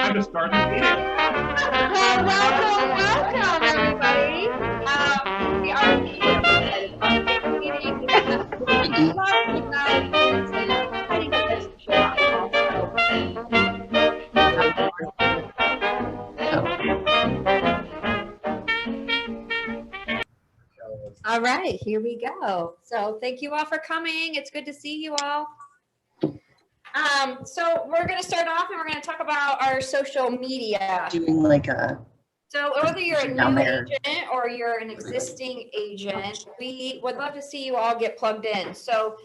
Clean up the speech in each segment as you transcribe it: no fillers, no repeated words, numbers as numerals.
time to start the meeting. Well, welcome, everybody. We are here on the meeting. We love you guys and fighting against the All right, here we go. So thank you all for coming. It's good to see you all. So we're going to start off and we're going to talk about our social media. Doing like a. So whether you're a Down new there. agent or you're an existing agent, we would love to see you all get plugged in. So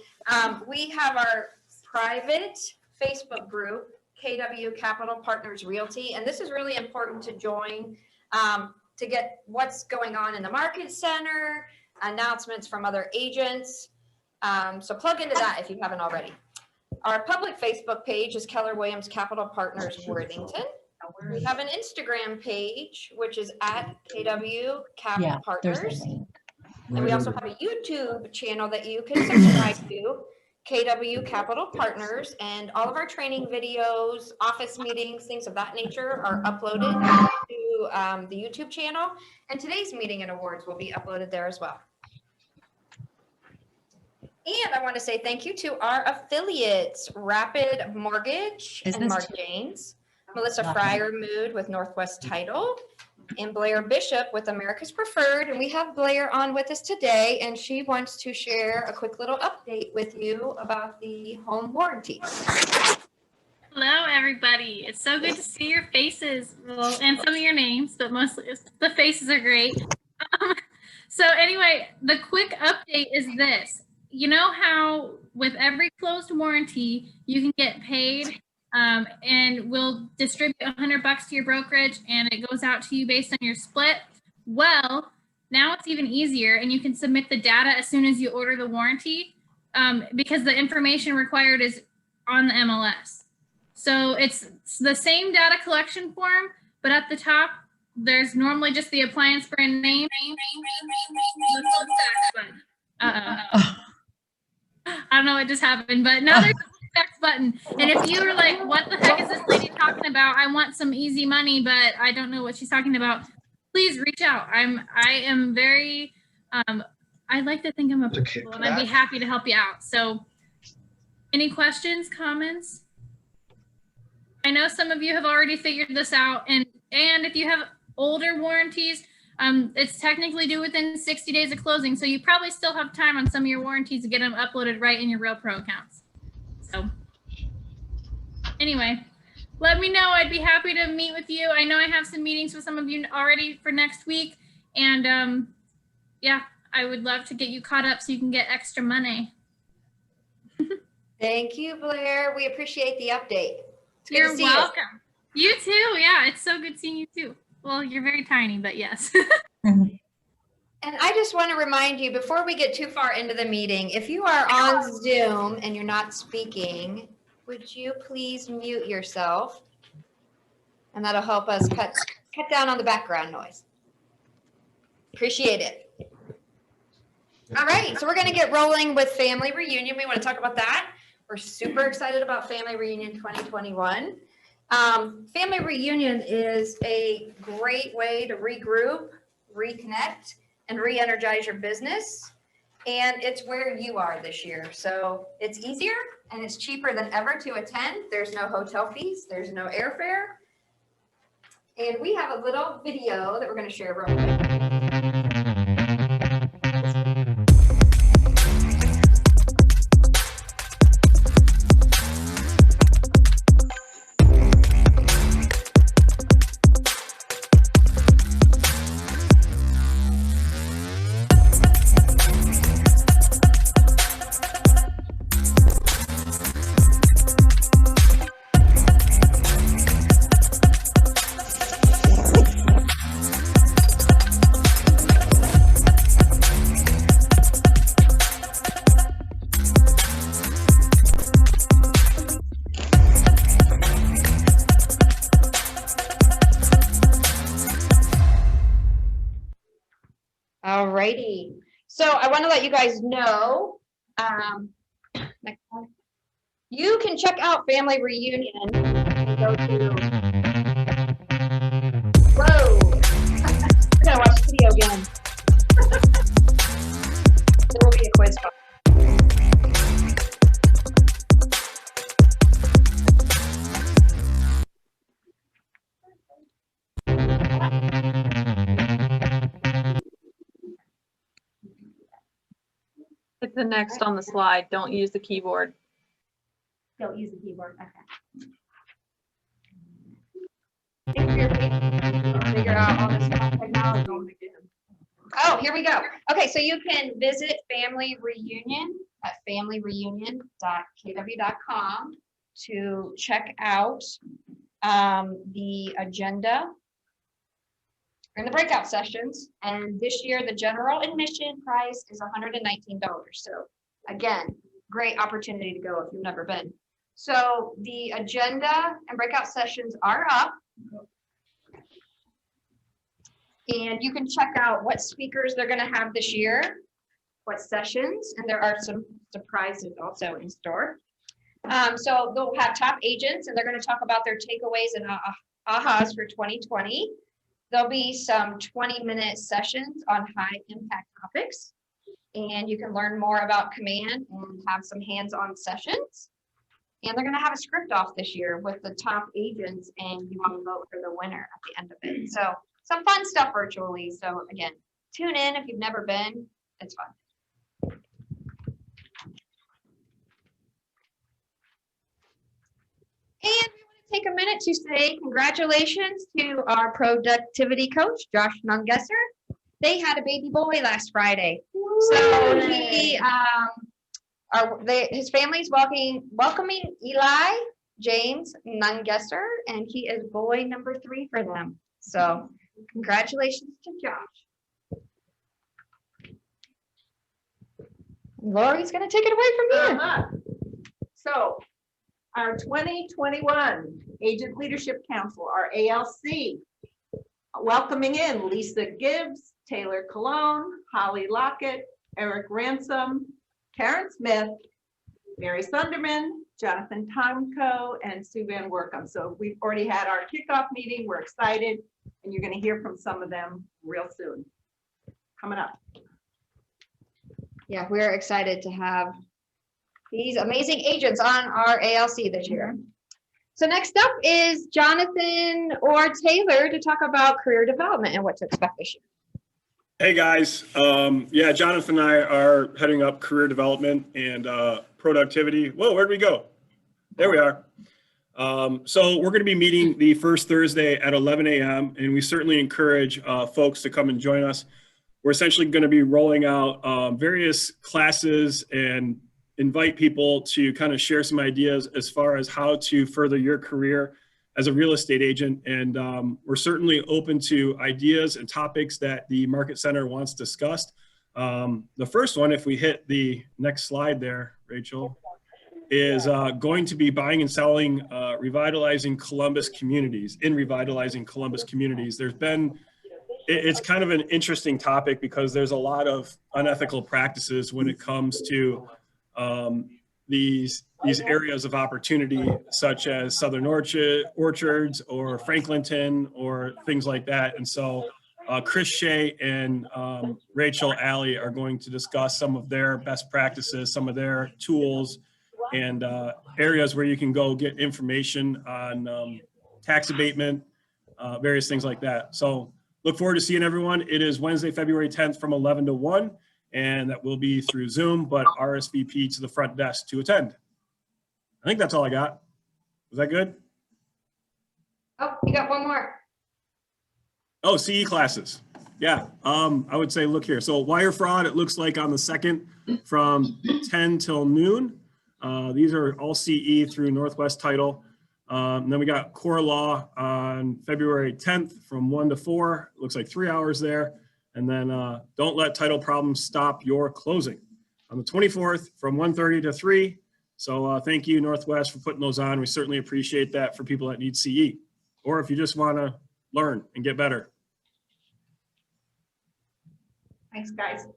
we have our private Facebook group, KW Capital Partners Realty, and this is really important to join to get what's going on in the market center, announcements from other agents. So plug into that if you haven't already. Our public Facebook page is Keller Williams Capital Partners Worthington. We have an Instagram page, which is at KW Capital Partners. And we also have a YouTube channel that you can subscribe to, KW Capital Partners. And all of our training videos, office meetings, things of that nature are uploaded to the YouTube channel. And today's meeting and awards will be uploaded there as well. And I want to say thank you to our affiliates, Rapid Mortgage and Mark Janes, Melissa Fryer-Mood with Northwest Title, and Blair Bishop with America's Preferred. And we have Blair on with us today, and she wants to share a quick little update with you about the home warranty. Hello, everybody. It's so good to see your faces, well, and some of your names, but mostly the faces are great. So anyway, the quick update is this. You know how with every closed warranty, you can get paid and we'll distribute $100 to your brokerage and it goes out to you based on your split? Well, now it's even easier and you can submit the data as soon as you order the warranty because the information required is on the MLS. So it's the same data collection form, but at the top, there's normally just the appliance brand name. I don't know what just happened, but now there's a text button. And if you were like, what the heck is this lady talking about? I want some easy money, but I don't know what she's talking about. Please reach out. I am very, I like to think I'm a people and I'd be happy to help you out. So any questions, comments? I know some of you have already figured this out. And if you have older warranties, it's technically due within 60 days of closing, so you probably still have time on some of your warranties to get them uploaded right in your Real Pro accounts. So anyway, let me know. I'd be happy to meet with you. I know I have some meetings with some of you already for next week, and yeah, I would love to get you caught up so you can get extra money. Thank you, Blair. We appreciate the update. You're welcome. You too. Yeah, it's so good seeing you too. Well, you're very tiny, but yes. And I just want to remind you before we get too far into the meeting, if you are on Zoom and you're not speaking, would you please mute yourself? And that'll help us cut down on the background noise. Appreciate it. All right, so we're going to get rolling with Family Reunion. We want to talk about that. We're super excited about Family Reunion 2021. Family Reunion is a great way to regroup, reconnect, and re-energize your business. And it's where you are this year. So it's easier and it's cheaper than ever to attend. There's no hotel fees. There's no airfare. And we have a little video that we're going to share real quick. Alrighty. So I want to let you guys know, next one. You can check out Family Reunion and go to the next on the slide. Don't use the keyboard. Don't use the keyboard. Okay. Figure out all this technology. Oh, here we go. Okay, so you can visit Family Reunion at familyreunion.kw.com to check out the agenda and the breakout sessions. And this year, the general admission price is $119. So again, great opportunity to go if you've never been. So the agenda and breakout sessions are up. And you can check out what speakers they're gonna have this year, what sessions, and there are some surprises also in store. So they'll have top agents and they're gonna talk about their takeaways and ahas for 2020. There'll be some 20-minute sessions on high impact topics. And you can learn more about command and have some hands-on sessions. And they're gonna have a script off this year with the top agents and you can vote for the winner at the end of it. So some fun stuff virtually. So again, tune in if you've never been, it's fun. And we want to take a minute to say congratulations to our productivity coach, Josh Nungesser. They had a baby boy last Friday. So he, his family's welcoming Eli James Nungesser, and he is boy number 3 for them. So congratulations to Josh. Lori's gonna take it away from here. So our 2021 Agent Leadership Council, our ALC, welcoming in Lisa Gibbs, Taylor Cologne, Holly Lockett, Eric Ransom, Karen Smith, Mary Sunderman, Jonathan Tomko, and Sue Van Workum. So we've already had our kickoff meeting. We're excited, and you're going to hear from some of them real soon. Coming up. Yeah, we're excited to have these amazing agents on our ALC this year. So next up is Jonathan or Taylor to talk about career development and what to expect this year. Hey guys, yeah, Jonathan and I are heading up career development and productivity. Whoa, where'd we go? There we are. So we're going to be meeting the first Thursday at 11 a.m. and we certainly encourage folks to come and join us. We're essentially going to be rolling out various classes and invite people to kind of share some ideas as far as how to further your career as a real estate agent. And we're certainly open to ideas and topics that the Market Center wants discussed. The first one, if we hit the next slide there, Rachel, is going to be buying and selling, revitalizing Columbus communities. There's been, it's kind of an interesting topic because there's a lot of unethical practices when it comes to these areas of opportunity, such as Southern Orchards or Franklinton or things like that. And so Chris Shea and Rachel Alley are going to discuss some of their best practices, some of their tools, and areas where you can go get information on tax abatement, various things like that. So look forward to seeing everyone. It is Wednesday, February 10th from 11 to 1, and that will be through Zoom, but RSVP to the front desk to attend. I think that's all I got. Was that good? Oh, you got one more. Oh, CE classes. Yeah, I would say look here. So wire fraud, it looks like on the 2nd from 10 till noon. These are all CE through Northwest Title. And then we got core law on February 10th from 1 to 4. Looks like 3 hours there. And then don't let title problems stop your closing on the 24th from 1:30 to 3. So thank you, Northwest, for putting those on. We certainly appreciate that for people that need CE, or if you just want to learn and get better. Thanks, guys.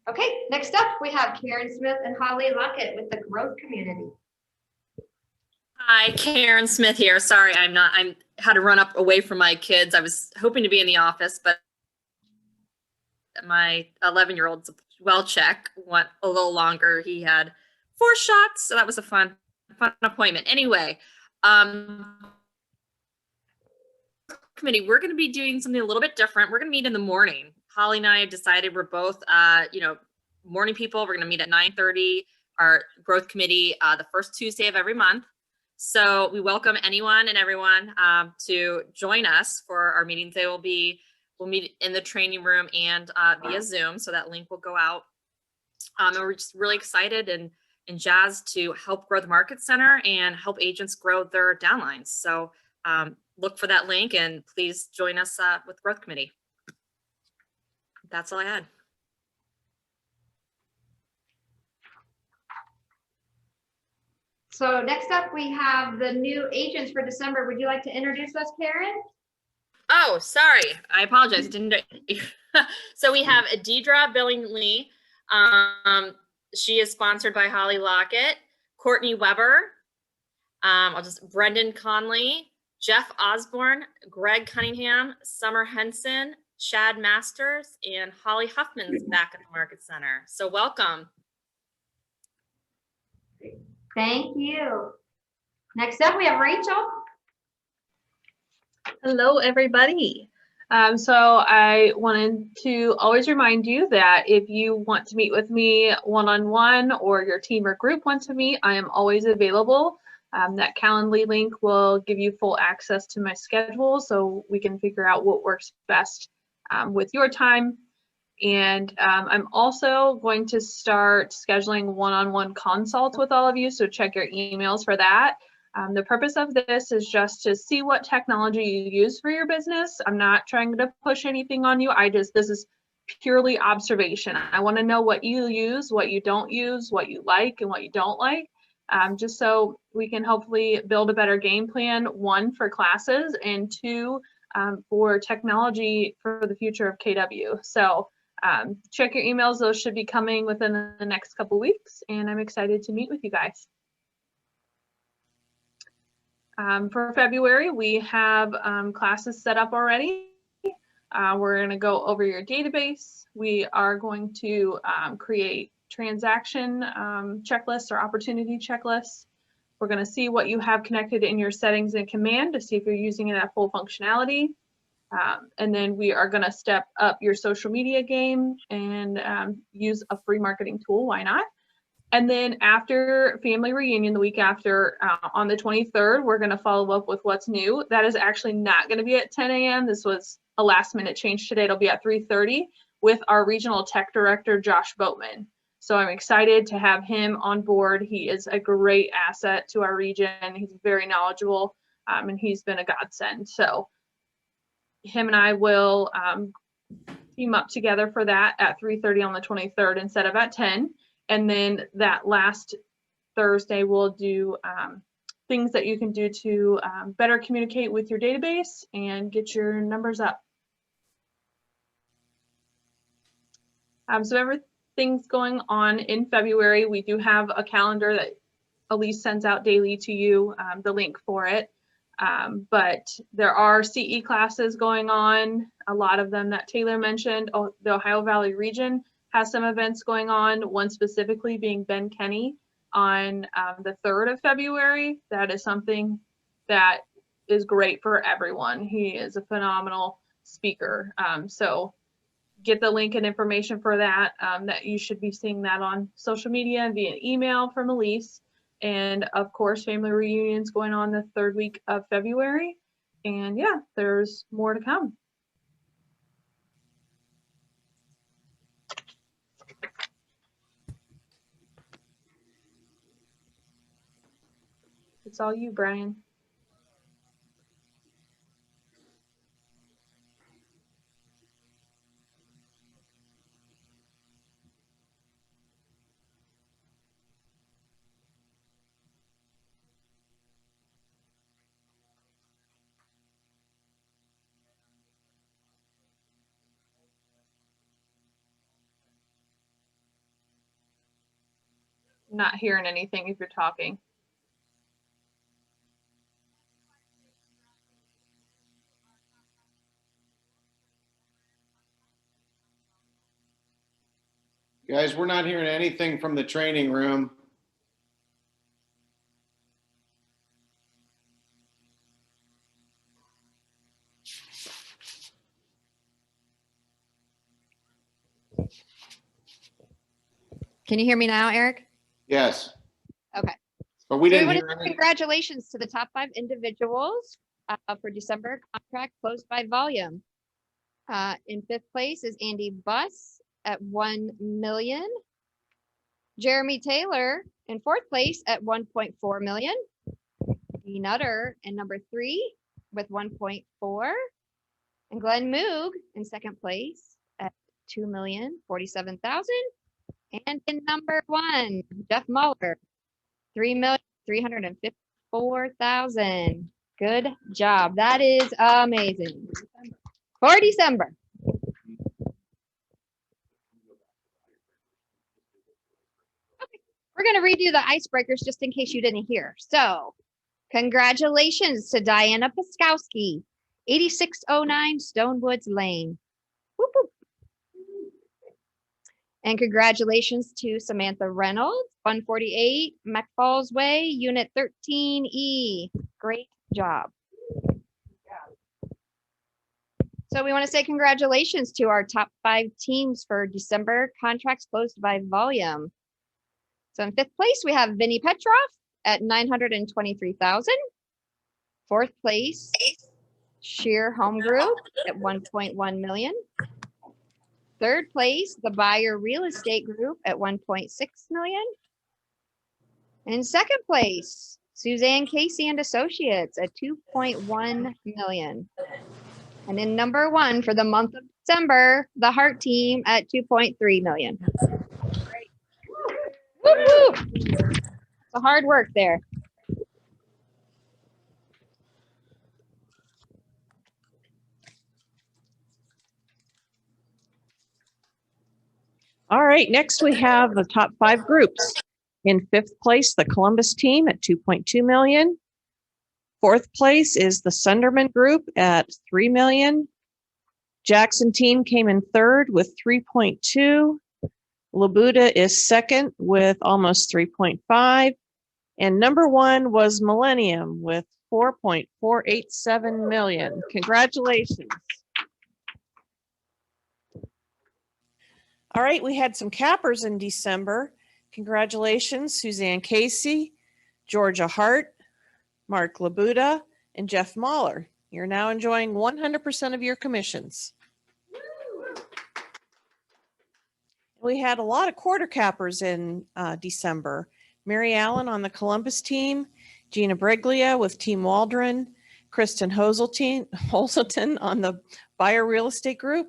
Okay, next up, we have Karen Smith and Holly Lockett with the Growth Community. Hi, Karen Smith here. Sorry, I had to run up away from my kids. I was hoping to be in the office, but my 11-year-old's well check went a little longer. He had 4 shots, so that was a fun appointment. Anyway, committee, we're going to be doing something a little bit different. We're going to meet in the morning. Holly and I have decided we're both, morning people. We're going to meet at 9:30, our growth committee, the first Tuesday of every month. So we welcome anyone and everyone to join us for our meetings. We'll meet in the training room and via Zoom. So that link will go out. And we're just really excited and jazzed to help grow the Market Center and help agents grow their downlines. So look for that link and please join us with Growth Committee. That's all I had. So next up, we have the new agents for December. Would you like to introduce us, Karen? Oh, sorry. I apologize. Didn't. So we have Deidre Billingsley. She is sponsored by Holly Lockett, Courtney Weber, Brendan Conley, Jeff Osborne, Greg Cunningham, Summer Henson, Chad Masters, and Holly Huffman's back at the Market Center. So welcome. Thank you. Next up, we have Rachel. Hello, everybody. So I wanted to always remind you that if you want to meet with me one-on-one or your team or group wants to meet, I am always available. That Calendly link will give you full access to my schedule so we can figure out what works best with your time. And I'm also going to start scheduling one-on-one consults with all of you, so check your emails for that. The purpose of this is just to see what technology you use for your business. I'm not trying to push anything on you. This is purely observation. I want to know what you use, what you don't use, what you like and what you don't like, just so we can hopefully build a better game plan, one, for classes, and two, for technology for the future of KW. So check your emails. Those should be coming within the next couple weeks, and I'm excited to meet with you guys. For February, we have classes set up already. We're going to go over your database. We are going to create transaction checklists or opportunity checklists. We're going to see what you have connected in your settings and command to see if you're using it at full functionality. And then we are going to step up your social media game and use a free marketing tool. Why not? And then after family reunion, the week after, on the 23rd, we're going to follow up with what's new. That is actually not going to be at 10 a.m. This was a last minute change today. It'll be at 3:30 with our regional tech director, Josh Boatman. So I'm excited to have him on board. He is a great asset to our region. He's very knowledgeable, and he's been a godsend. So him and I will team up together for that at 3:30 on the 23rd instead of at 10. And then that last Thursday, we'll do things that you can do to better communicate with your database and get your numbers up. So everything's going on in February. We do have a calendar that Elise sends out daily to you, the link for it. But there are CE classes going on, a lot of them that Taylor mentioned. Oh, the Ohio Valley region has some events going on, one specifically being Ben Kenny on the 3rd of February. That is something that is great for everyone. He is a phenomenal speaker. So get the link and information for that, that you should be seeing that on social media and via email from Elise. And of course, family reunions going on the 3rd week of February. And yeah, there's more to come. It's all you, Brian. Not hearing anything if you're talking. Guys, we're not hearing anything from the training room. Can you hear me now, Eric? Yes. Okay. But we So didn't wanna hear say any. congratulations to the top 5 individuals for December contract closed by volume. In 5th place is Andy Buss at 1 million. Jeremy Taylor in 4th place at 1.4 million. Dee Nutter in number 3 with 1.4. And Glenn Moog in 2nd place at 2,047,000. And in number 1, Jeff Muller, 3,354,000. Good job. That is amazing. For December. Okay, we're going to redo the icebreakers just in case you didn't hear. So, congratulations to Diana Paskowski, 8609 Stonewoods Lane. Whoop, whoop. And congratulations to Samantha Reynolds, 148 McFalls Way, Unit 13E. Great job. So we want to say congratulations to our top 5 teams for December contracts closed by volume. So in 5th place, we have Vinny Petrov at 923,000. 4th place, Sheer Home Group at 1.1 million. 3rd place, the Buyer Real Estate Group at 1.6 million. In 2nd place, Suzanne Casey and Associates at 2.1 million. And in number 1 for the month of December, the Heart Team at 2.3 million. Great. Woo woo. It's hard work there. All right, next we have the top 5 groups. In 5th place, the Columbus team at 2.2 million. 4th place is the Sunderman Group at 3 million. Jackson team came in 3rd with 3.2. Labuda is 2nd with almost 3.5. And number 1 was Millennium with 4.487 million. Congratulations. All right, we had some cappers in December. Congratulations, Suzanne Casey, Georgia Hart, Mark Labuda, and Jeff Mahler. You're now enjoying 100% of your commissions. We had a lot of quarter cappers in December. Mary Allen on the Columbus team, Gina Briglia with Team Waldron, Kristen Hoselton on the Buyer Real Estate Group,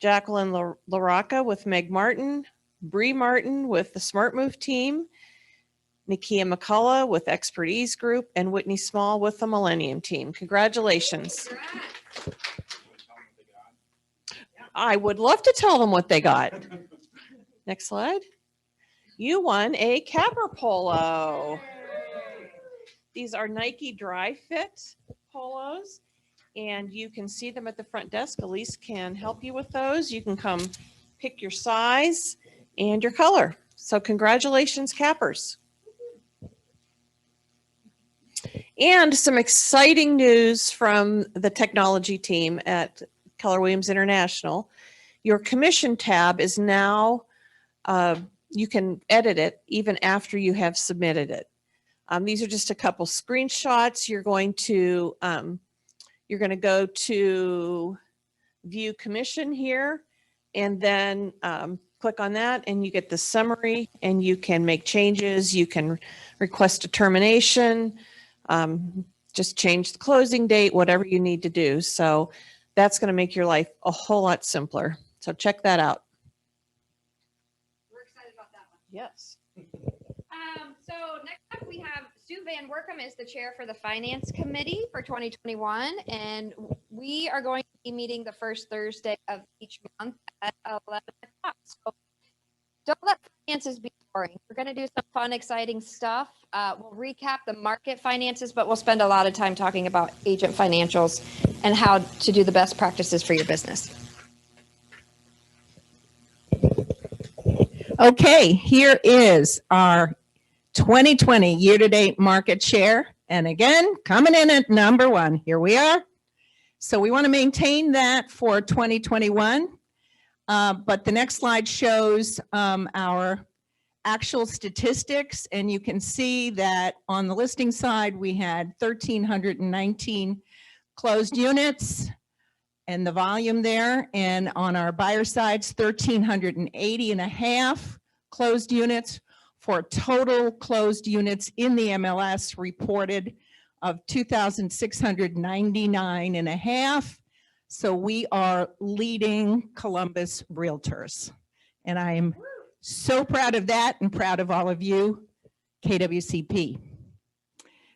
Jacqueline LaRocca with Meg Martin, Bree Martin with the Smart Move team, Nikia McCullough with Expert Ease Group, and Whitney Small with the Millennium team. Congratulations. I would love to tell them what they got. Next slide. You won a Capper polo. These are Nike Dry Fit polos, and you can see them at the front desk. Elise can help you with those. You can come pick your size and your color. So congratulations, Cappers. And some exciting news from the technology team at Keller Williams International. Your commission tab is now, you can edit it even after you have submitted it. These are just a couple screenshots. You're going to go to view commission here, and then click on that, and you get the summary, and you can make changes. You can request a termination, just change the closing date, whatever you need to do. So that's going to make your life a whole lot simpler. So check that out. We're excited about that one. Yes. So next up we have Sue Van Workum is the chair for the Finance Committee for 2021, and we are going to be meeting the first Thursday of each month at 11 o'clock. So don't let finances be boring. We're going to do some fun, exciting stuff. We'll recap the market finances, but we'll spend a lot of time talking about agent financials and how to do the best practices for your business. Okay, here is our 2020 year-to-date market share. And again, coming in at number 1. Here we are. So we want to maintain that for 2021. But the next slide shows our actual statistics, and you can see that on the listing side, we had 1,319 closed units and the volume there. And on our buyer sides, 1,380 and a half closed units for total closed units in the MLS reported of 2,699 and a half. So we are leading Columbus Realtors. And I am so proud of that and proud of all of you, KWCP.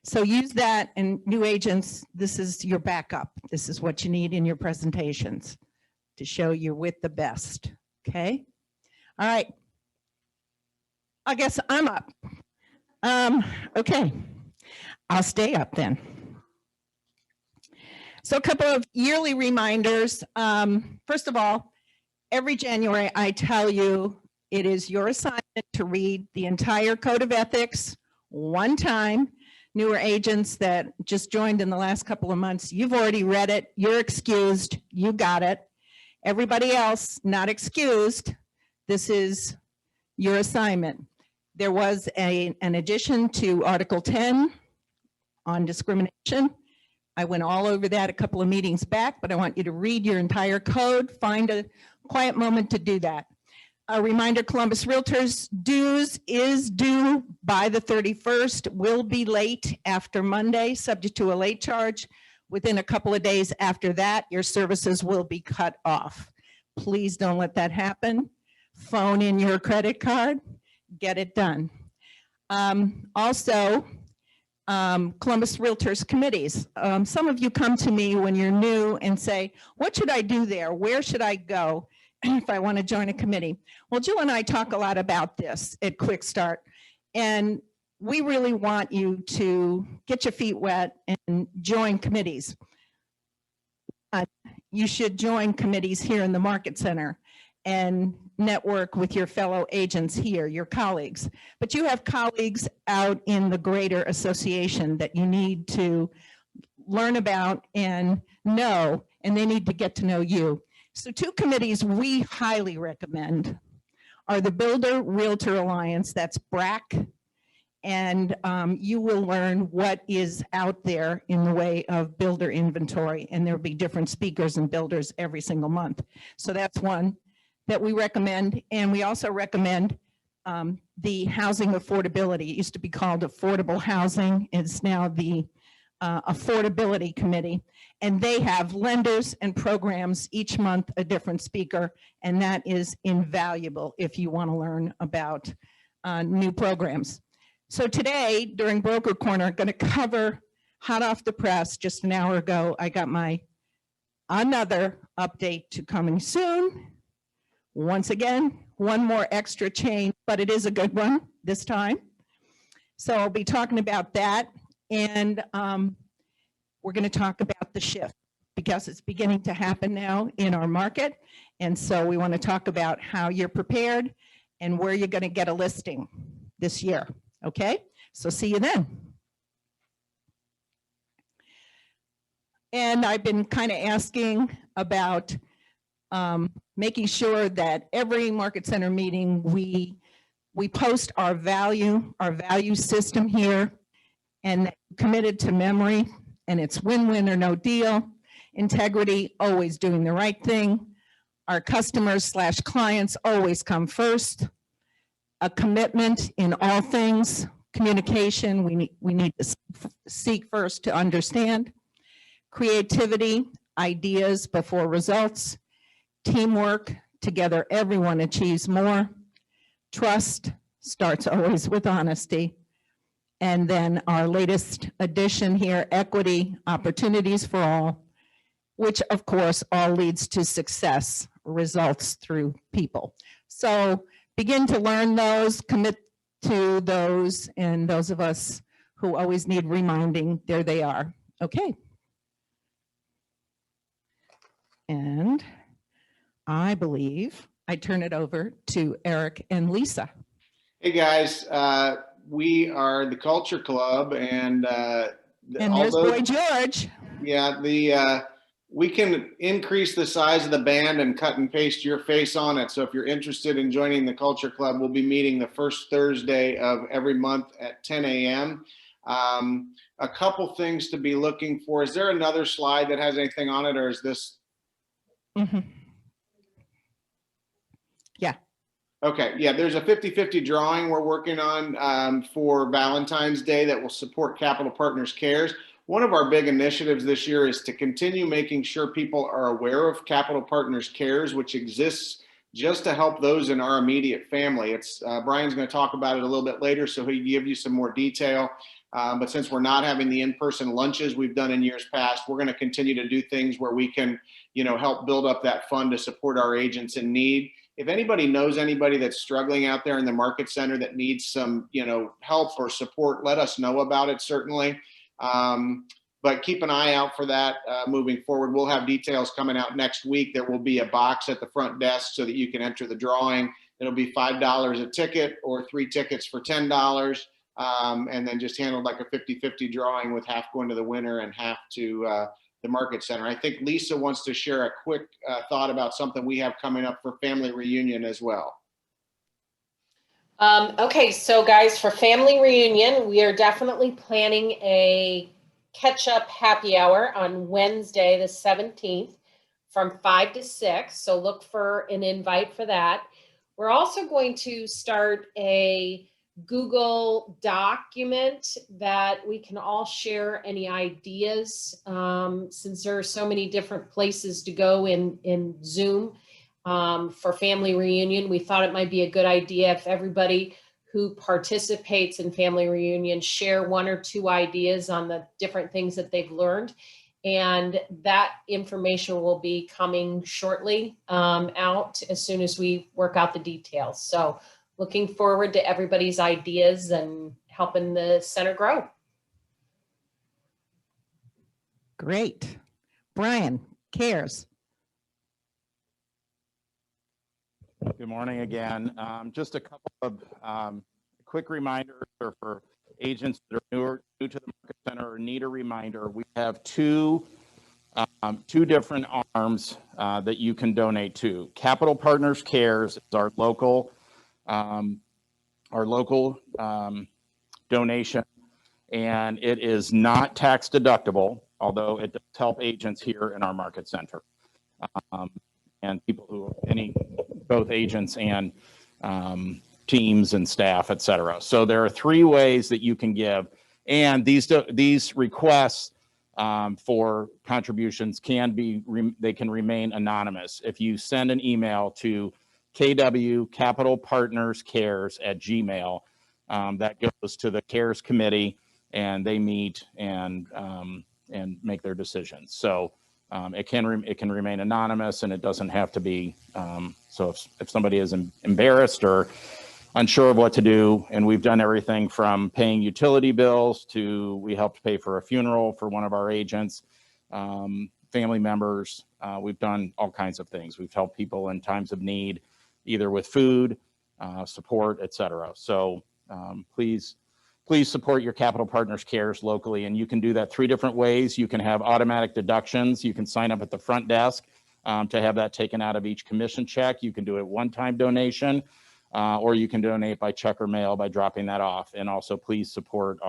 So use that, and new agents, this is your backup. This is what you need in your presentations to show you're with the best, okay? All right. I guess I'm up. Okay, I'll stay up then. So a couple of yearly reminders. First of all, every January I tell you it is your assignment to read the entire Code of Ethics one time. Newer agents that just joined in the last couple of months, you've already read it, you're excused, you got it. Everybody else, not excused, this is your assignment. There was an addition to Article 10 on discrimination. I went all over that a couple of meetings back, but I want you to read your entire code, find a quiet moment to do that. A reminder, Columbus Realtors dues is due by the 31st, will be late after Monday, subject to a late charge. Within a couple of days after that, your services will be cut off. Please don't let that happen. Phone in your credit card, get it done. Also, Columbus Realtors committees. Some of you come to me when you're new and say, what should I do there? Where should I go if I want to join a committee? Well, Jill and I talk a lot about this at Quick Start, and we really want you to get your feet wet and join committees. You should join committees here in the Market Center and network with your fellow agents here, your colleagues. But you have colleagues out in the greater association that you need to learn about and know, and they need to get to know you. So two committees we highly recommend are the Builder Realtor Alliance, that's BRAC, and you will learn what is out there in the way of builder inventory, and there'll be different speakers and builders every single month. So that's one that we recommend, and we also recommend the housing affordability. It used to be called Affordable Housing, it's now the Affordability Committee, and they have lenders and programs each month, a different speaker, and that is invaluable if you want to learn about new programs. So today, during Broker Corner, I'm going to cover hot off the press. Just an hour ago, I got my another update to coming soon. Once again, one more extra change, but it is a good one this time. So I'll be talking about that. And we're going to talk about the shift because it's beginning to happen now in our market. And so we want to talk about how you're prepared and where you're going to get a listing this year. Okay, so see you then. And I've been kind of asking about making sure that every Market Center meeting we post our value system here, and committed to memory, and it's win-win or no deal. Integrity, always doing the right thing. Our customers/clients always come first. A commitment in all things. Communication, we need to seek first to understand. Creativity, ideas before results. Teamwork, together everyone achieves more. Trust starts always with honesty. And then our latest addition here, equity, opportunities for all, which of course all leads to success, results through people. So begin to learn those, commit to those, and those of us who always need reminding, there they are. Okay. And I believe I turn it over to Eric and Lisa. Hey guys, we are the Culture Club, and there's Boy George. Yeah, the we can increase the size of the band and cut and paste your face on it. So if you're interested in joining the Culture Club, we'll be meeting the first Thursday of every month at 10 a.m. A couple things to be looking for. Is there another slide that has anything on it, or is this? Mhm. Yeah. Okay, yeah, there's a 50-50 drawing we're working on for Valentine's Day that will support Capital Partners Cares. One of our big initiatives this year is to continue making sure people are aware of Capital Partners Cares, which exists just to help those in our immediate family. It's Brian's going to talk about it a little bit later, so he'll give you some more detail. But since we're not having the in-person lunches we've done in years past, we're going to continue to do things where we can, help build up that fund to support our agents in need. If anybody knows anybody that's struggling out there in the market center that needs some, help or support, let us know about it, certainly. But keep an eye out for that moving forward. We'll have details coming out next week. There will be a box at the front desk so that you can enter the drawing. It'll be $5 a ticket or 3 tickets for $10. And then just handled like a 50-50 drawing with half going to the winner and half to the market center. I think Lisa wants to share a quick thought about something we have coming up for family reunion as well. Okay, so guys, for family reunion, we are definitely planning a catch-up happy hour on Wednesday, the 17th from 5 to 6. So look for an invite for that. We're also going to start a Google document that we can all share any ideas, since there are so many different places to go in Zoom for family reunion. We thought it might be a good idea if everybody who participates in family reunion share 1 or 2 ideas on the different things that they've learned. And that information will be coming shortly out as soon as we work out the details. So looking forward to everybody's ideas and helping the center grow. Great. Brian, Cares. Good morning again. Just a couple of quick reminders for agents that are new to the Market Center or need a reminder. We have two different arms that you can donate to. Capital Partners Cares is our local donation, and it is not tax deductible, although it does help agents here in our Market Center and people who both agents and teams and staff, et cetera. So there are 3 ways that you can give, and these requests for contributions can remain anonymous. If you send an email to kwcapitalpartnerscares@gmail, that goes to the CARES committee, and they meet and make their decisions. So it can remain anonymous, and it doesn't have to be. So if somebody is embarrassed or unsure of what to do, and we've done everything from paying utility bills to we helped pay for a funeral for one of our agents, family members. We've done all kinds of things. We've helped people in times of need, either with food, support, et cetera. So please support your Capital Partners Cares locally, and you can do that 3 different ways. You can have automatic deductions. You can sign up at the front desk to have that taken out of each commission check. You can do a one-time donation, or you can donate by check or mail by dropping that off. And also please support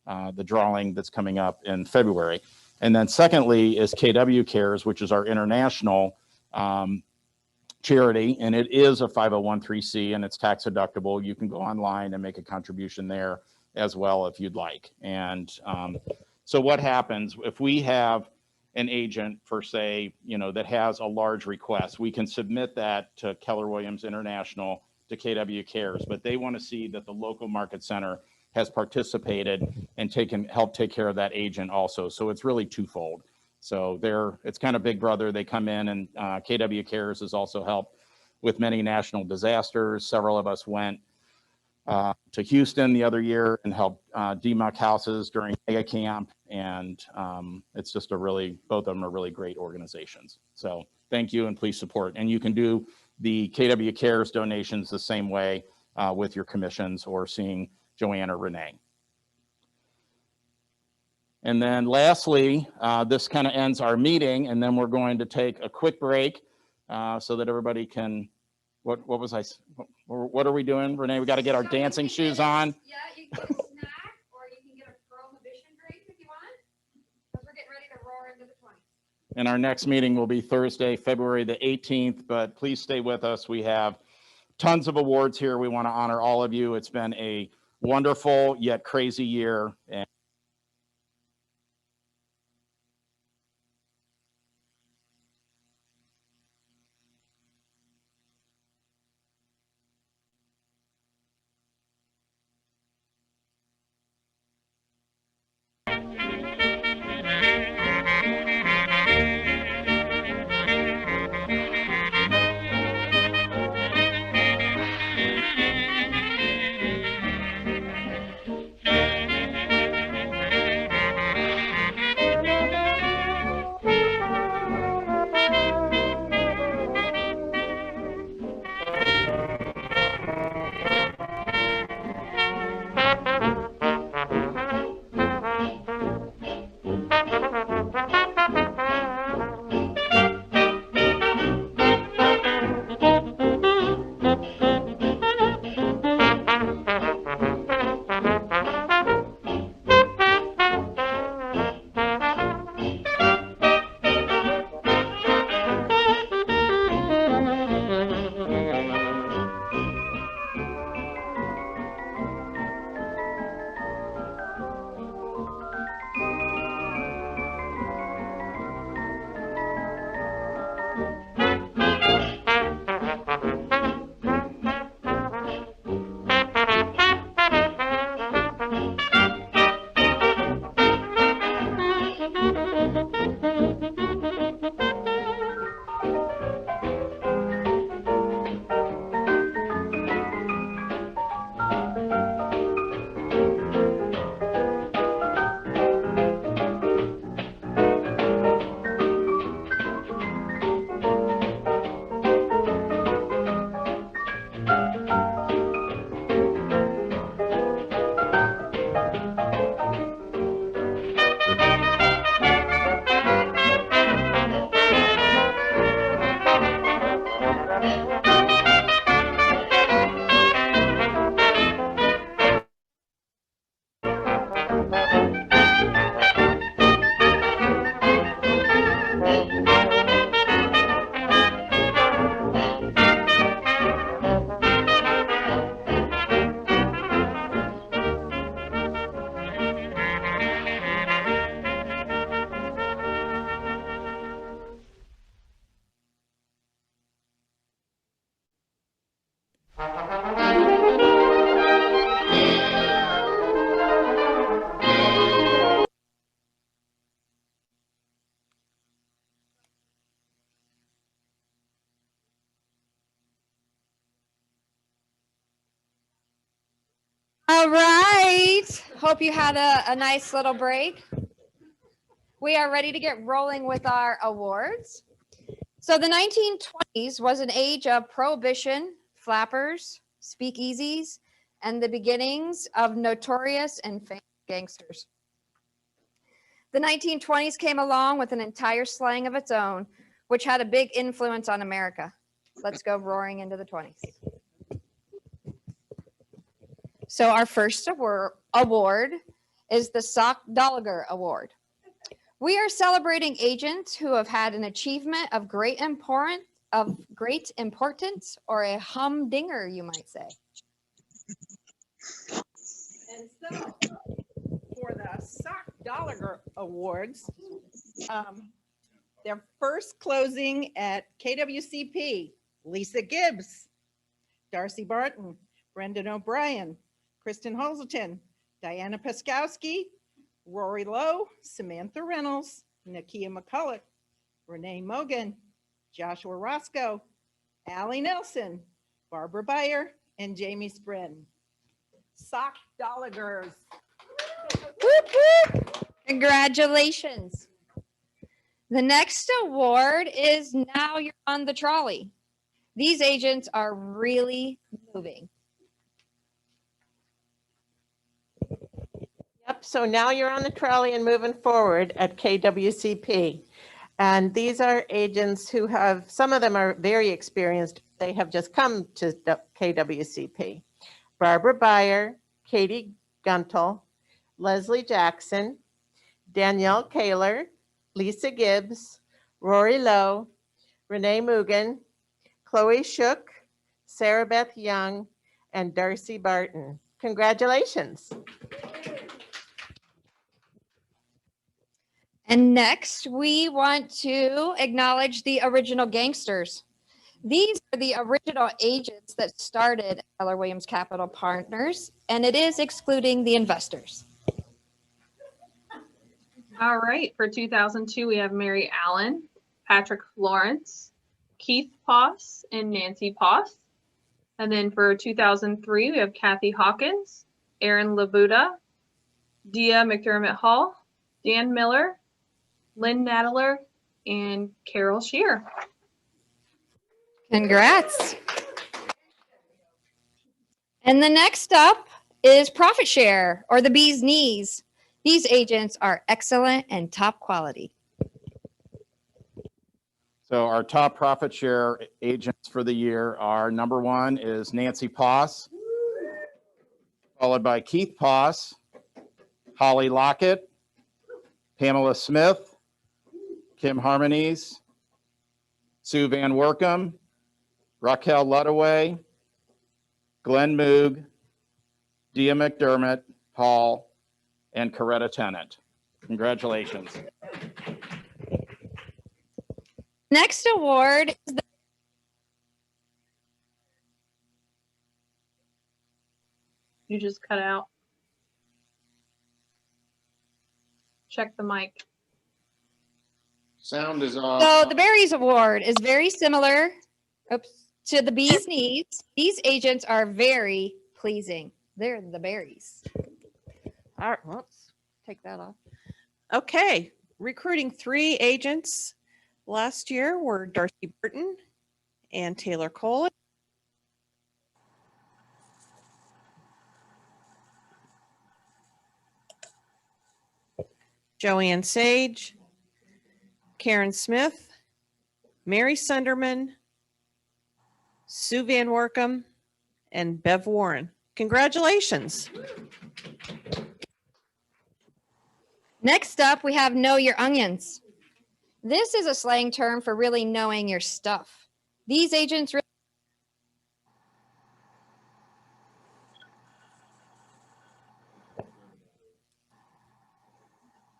the drawing that's coming up in February. And then secondly is KW Cares, which is our international charity, and it is a 501(c) and it's tax deductible. You can go online and make a contribution there as well if you'd like. And so what happens if we have an agent for, say, that has a large request, we can submit that to Keller Williams International, to KW Cares, but they want to see that the local Market Center has participated and helped take care of that agent also. So it's really twofold. So it's kind of big brother. They come in, and KW Cares has also helped with many national disasters. Several of us went to Houston the other year and helped demuck houses during mega camp. And it's just both of them are really great organizations. So thank you, and please support. And you can do the KW Cares donations the same way with your commissions or seeing Joanne or Renee. And then lastly, this kind of ends our meeting, and then we're going to take a quick break so that everybody can, what are we doing, Renee? We got to get our dancing shoes on. Yeah, you can get a snack or you can get a prohibition drink if you want. Because we're getting ready to roar into the 20s. And our next meeting will be Thursday, February the 18th, but please stay with us. We have tons of awards here. We want to honor all of you. It's been a wonderful yet crazy year. And All right. Hope you had a nice little break. We are ready to get rolling with our awards. So the 1920s was an age of prohibition, flappers, speakeasies, and the beginnings of notorious and famous gangsters. The 1920s came along with an entire slang of its own, which had a big influence on America. Let's go roaring into the 20s. So our first award is the Sock Dolliger Award. We are celebrating agents who have had an achievement of great importance, or a humdinger, you might say. And so for the Sock Dolliger Awards, their first closing at KWCP, Lisa Gibbs, Darcy Barton, Brendan O'Brien, Kristen Hazelton, Diana Paskowski, Rory Lowe, Samantha Reynolds, Nakia McCulloch, Renee Mogan, Joshua Roscoe, Allie Nelson, Barbara Beyer, and Jamie Sprin. Sock Dolligers. Congratulations. The next award is Now You're on the Trolley. These agents are really moving. Yep, Yep, so now you're on the trolley and moving forward at KWCP. And these are agents who have, some of them are very experienced. They have just come to the KWCP. Barbara Beyer, Katie Guntle, Leslie Jackson, Danielle Kaler, Lisa Gibbs, Rory Lowe, Renee Mugen, Chloe Shook, Sarah Beth Young, and Darcy Barton. Congratulations. And next, we want to acknowledge the original gangsters. These are the original agents that started Keller Williams Capital Partners, and it is excluding the investors. All right, for 2002, we have Mary Allen, Patrick Florence, Keith Poss, and Nancy Poss. And then for 2003, we have Kathy Hawkins, Aaron Labuda, Dia McDermott Hall, Dan Miller, Lynn Nadler, and Carol Shear. Congrats. And the next up is Profit Share, or the Bee's Knees. These agents are excellent and top quality. So our top profit share agents for the year are, number one is Nancy Poss, followed by Keith Poss, Holly Lockett, Pamela Smith, Kim Harmonies, Sue Van Workum, Raquel Luttaway, Glenn Moog, Dia McDermott Hall, and Coretta Tennant. Congratulations. Next award is the You just cut out. Check the mic. Sound is off. So the Berries Award is very similar to the Bee's Knees. These agents are very pleasing. They're the berries. All right, whoops, take that off. Okay, recruiting 3 agents last year were Darcy Burton and Taylor Cole. Joanne Sage, Karen Smith, Mary Sunderman, Sue Van Workum, and Bev Warren. Congratulations. Next up, we have Know Your Onions. This is a slang term for really knowing your stuff. These agents really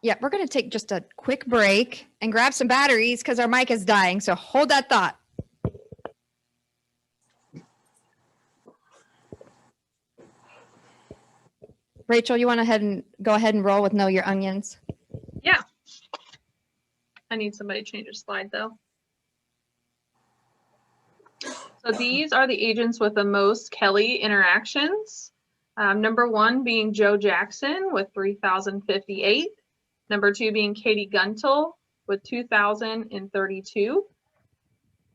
Yeah, we're going to take just a quick break and grab some batteries because our mic is dying. So hold that thought. Rachel, you want to go ahead and roll with Know Your Onions? Yeah. I need somebody to change a slide though. So these are the agents with the most Kelly interactions. Number 1 being Joe Jackson with 3,058. Number 2 being Katie Guntle with 2,032.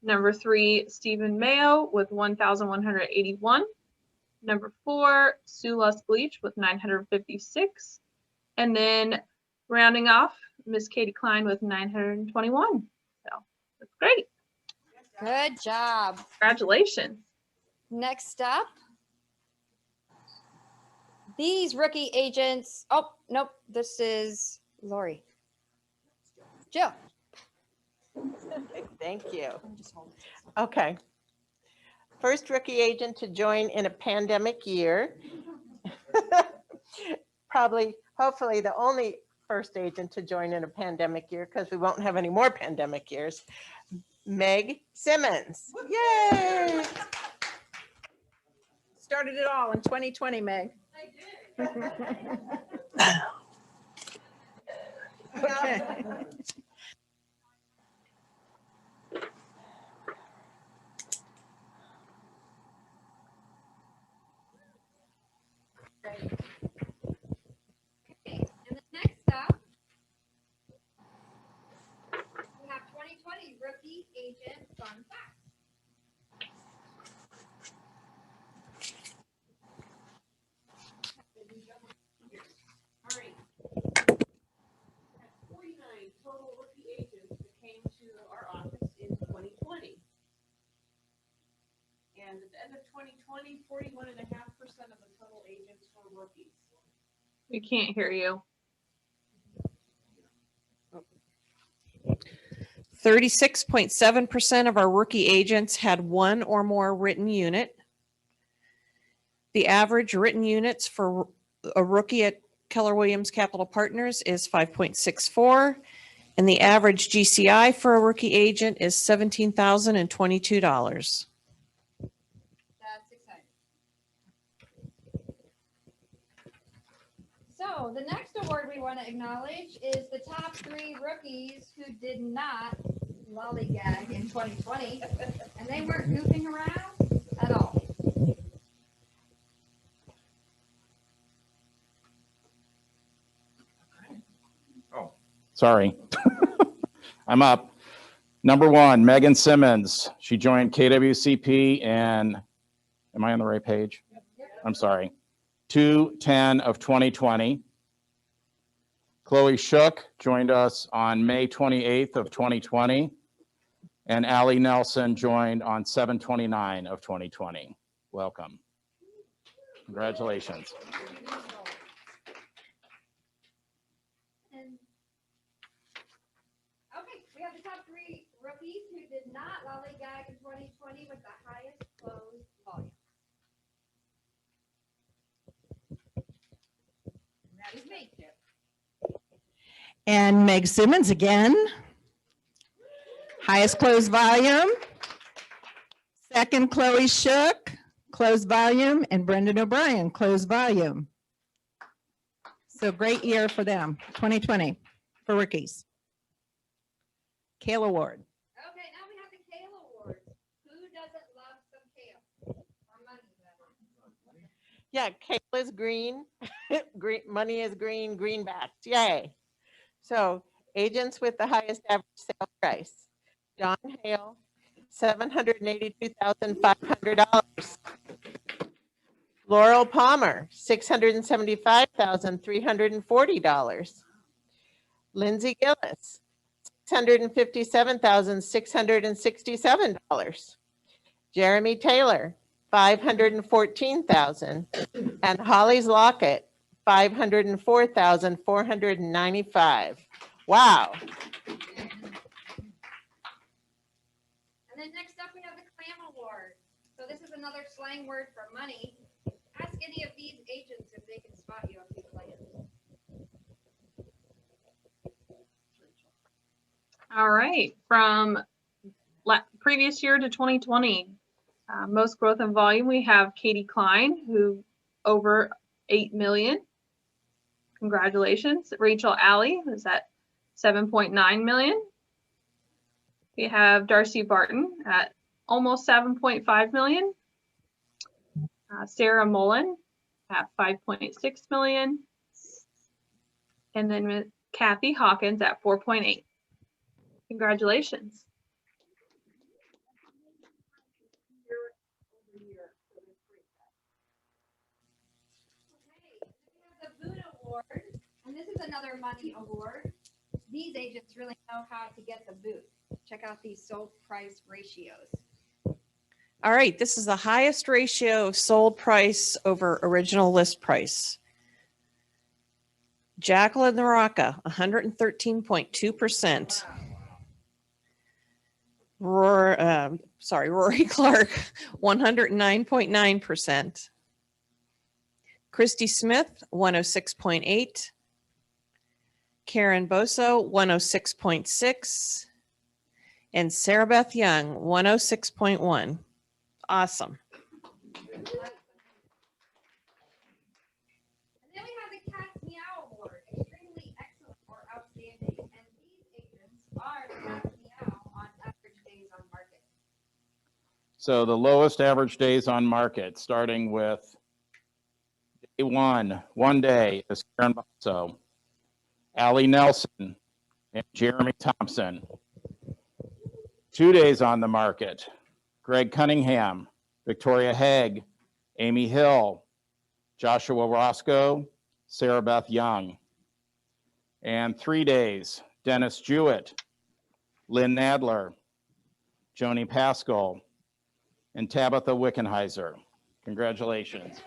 Number 3, Stephen Mayo with 1,181. Number 4, Sue Luss Bleach with 956. And then rounding off, Miss Katie Klein with 921. So that's great. Good job. Congratulations. Next up, these rookie agents. Oh, nope. This is Lori. Jill. Thank you. Okay. First rookie agent to join in a pandemic year. Probably, hopefully the only first agent to join in a pandemic year because we won't have any more pandemic years. Meg Simmons. Yay! Started it all in 2020, Meg. Okay. And then next up, we have 2020 rookie agent fun fact. All right. only 41.5% of the total agents for rookies. We can't hear you. 36.7% of our rookie agents had one or more written unit. The average written units for a rookie at Keller Williams Capital Partners is 5.64, and the average GCI for a rookie agent is $17,022. That's exciting. So the next award we want to acknowledge is the top 3 rookies who did not lollygag in 2020, and they weren't goofing around at all. Sorry. I'm up. Number 1, Megan Simmons. She joined KWCP in, am I on the right page? I'm sorry. 2/10 of 2020. Chloe Shook joined us on May 28th of 2020. And Allie Nelson joined on 7/29 of 2020. Welcome. Congratulations. And okay, we have the top 3 rookies who did not lollygag in 2020 with the highest closed volume. And that is me. And Meg Simmons again. Highest closed volume. Second, Chloe Shook, closed volume, and Brendan O'Brien, closed volume. So great year for them, 2020, for rookies. Kale Award. Okay, now we have the Kale Awards. Who doesn't love some kale? Or money, rather. Yeah, kale is green, green, money is green, greenbacks, yay. So agents with the highest average sale price. John Hale, $782,500. Laurel Palmer, $675,340. Lindsay Gillis, $657,667. Jeremy Taylor, $514,000. And Holly's Lockett, $504,495. Wow. And then next up, we have the Clam Award. So this is another slang word for money. Ask any of these agents if they can spot you on these plans. All right, from previous year to 2020, most growth in volume, we have Katie Klein, who over 8 million. Congratulations. Rachel Alley, who's at 7.9 million. We have Darcy Barton at almost 7.5 million. Sarah Mullen at 5.6 million. And then Kathy Hawkins at 4.8. Congratulations. Okay, then we have the Boone Award, and this is another money award. These agents really know how to get the boot. Check out these sold price ratios. All right, this is the highest ratio of sold price over original list price. Jacqueline Naraka, 113.2%. Rory Clark, 109.9%. Christy Smith, 106.8. Karen Boso, 106.6. And Sarah Beth Young, 106.1. Awesome. And then we have the Cat's Meow Award, extremely excellent or outstanding. And these agents are the Cat's Meow on average days on market. So the lowest average days on market, starting with day 1 day is Karen Boso, Allie Nelson, and Jeremy Thompson. 2 days on the market, Greg Cunningham, Victoria Haig, Amy Hill, Joshua Roscoe, Sarah Beth Young. And 3 days, Dennis Jewett, Lynn Nadler, Joni Pascal, and Tabitha Wickenheiser. Congratulations.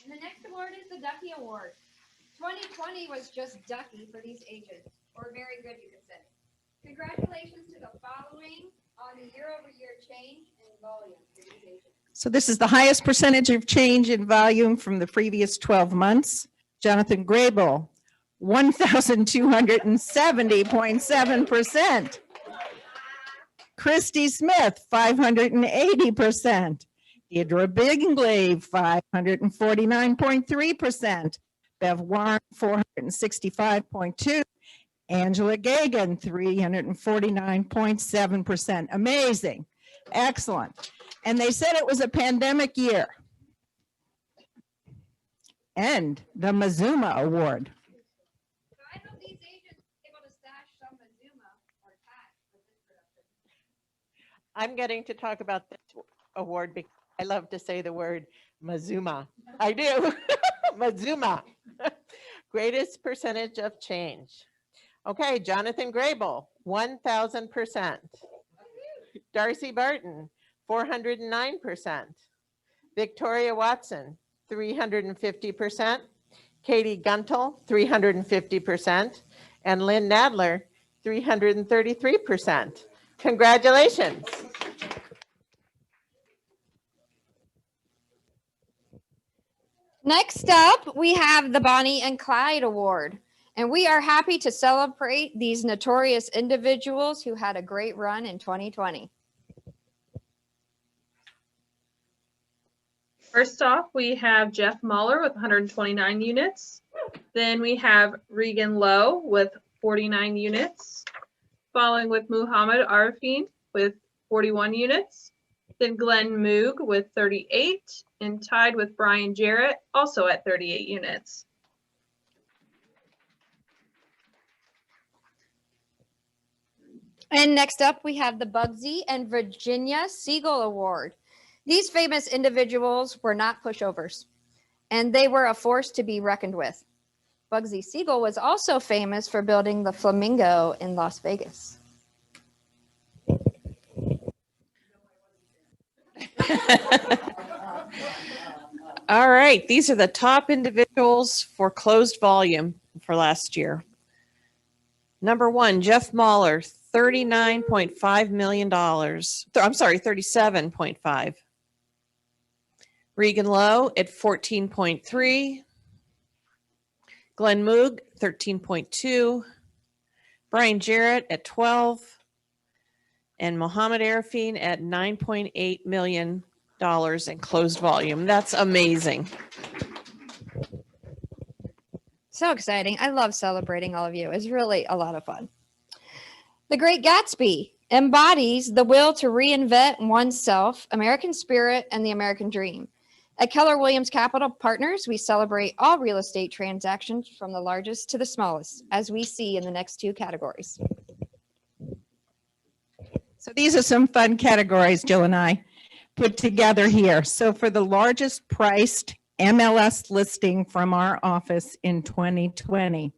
And the next award is the Ducky Award. 2020 was just Ducky for these agents, or very good, you could say. Congratulations to the following on the year-over-year change in volume for these agents. So this is the highest percentage of change in volume from the previous 12 months. Jonathan Grable, 1,270.7%. Christy Smith, 580%. Deidre Bingley, 549.3%. Bev Warren, 465.2%. Angela Gagan, 349.7%. Amazing. Excellent. And they said it was a pandemic year. And the Mazuma Award. So I know these agents were able to stash some Mazuma or TAC for this production. I'm getting to talk about this award because I love to say the word Mazuma. I do. Mazuma. Greatest percentage of change. Okay, Jonathan Grable, 1,000%. Darcy Barton, 409%. Victoria Watson, 350%. Katie Guntle, 350%. And Lynn Nadler, 333%. Congratulations. Next up, we have the Bonnie and Clyde Award. And we are happy to celebrate these notorious individuals who had a great run in 2020. First off, we have Jeff Mahler with 129 units. Then we have Regan Lowe with 49 units. Following with Muhammad Arifin with 41 units. Then Glenn Moog with 38 and tied with Brian Jarrett also at 38 units. And next up, we have the Bugsy and Virginia Siegel Award. These famous individuals were not pushovers, and they were a force to be reckoned with. Bugsy Siegel was also famous for building the Flamingo in Las Vegas. All right, these are the top individuals for closed volume for last year. Number one, Jeff Mahler, $39.5 million. I'm sorry, 37.5. Regan Lowe at 14.3. Glenn Moog, 13.2. Brian Jarrett at 12. And Mohammed Arifin at $9.8 million in closed volume. That's amazing. So exciting. I love celebrating all of you. It's really a lot of fun. The Great Gatsby embodies the will to reinvent oneself, American spirit, and the American dream. At Keller Williams Capital Partners, we celebrate all real estate transactions from the largest to the smallest, as we see in the next two categories. So these are some fun categories Jill and I put together here. So for the largest priced MLS listing from our office in 2020.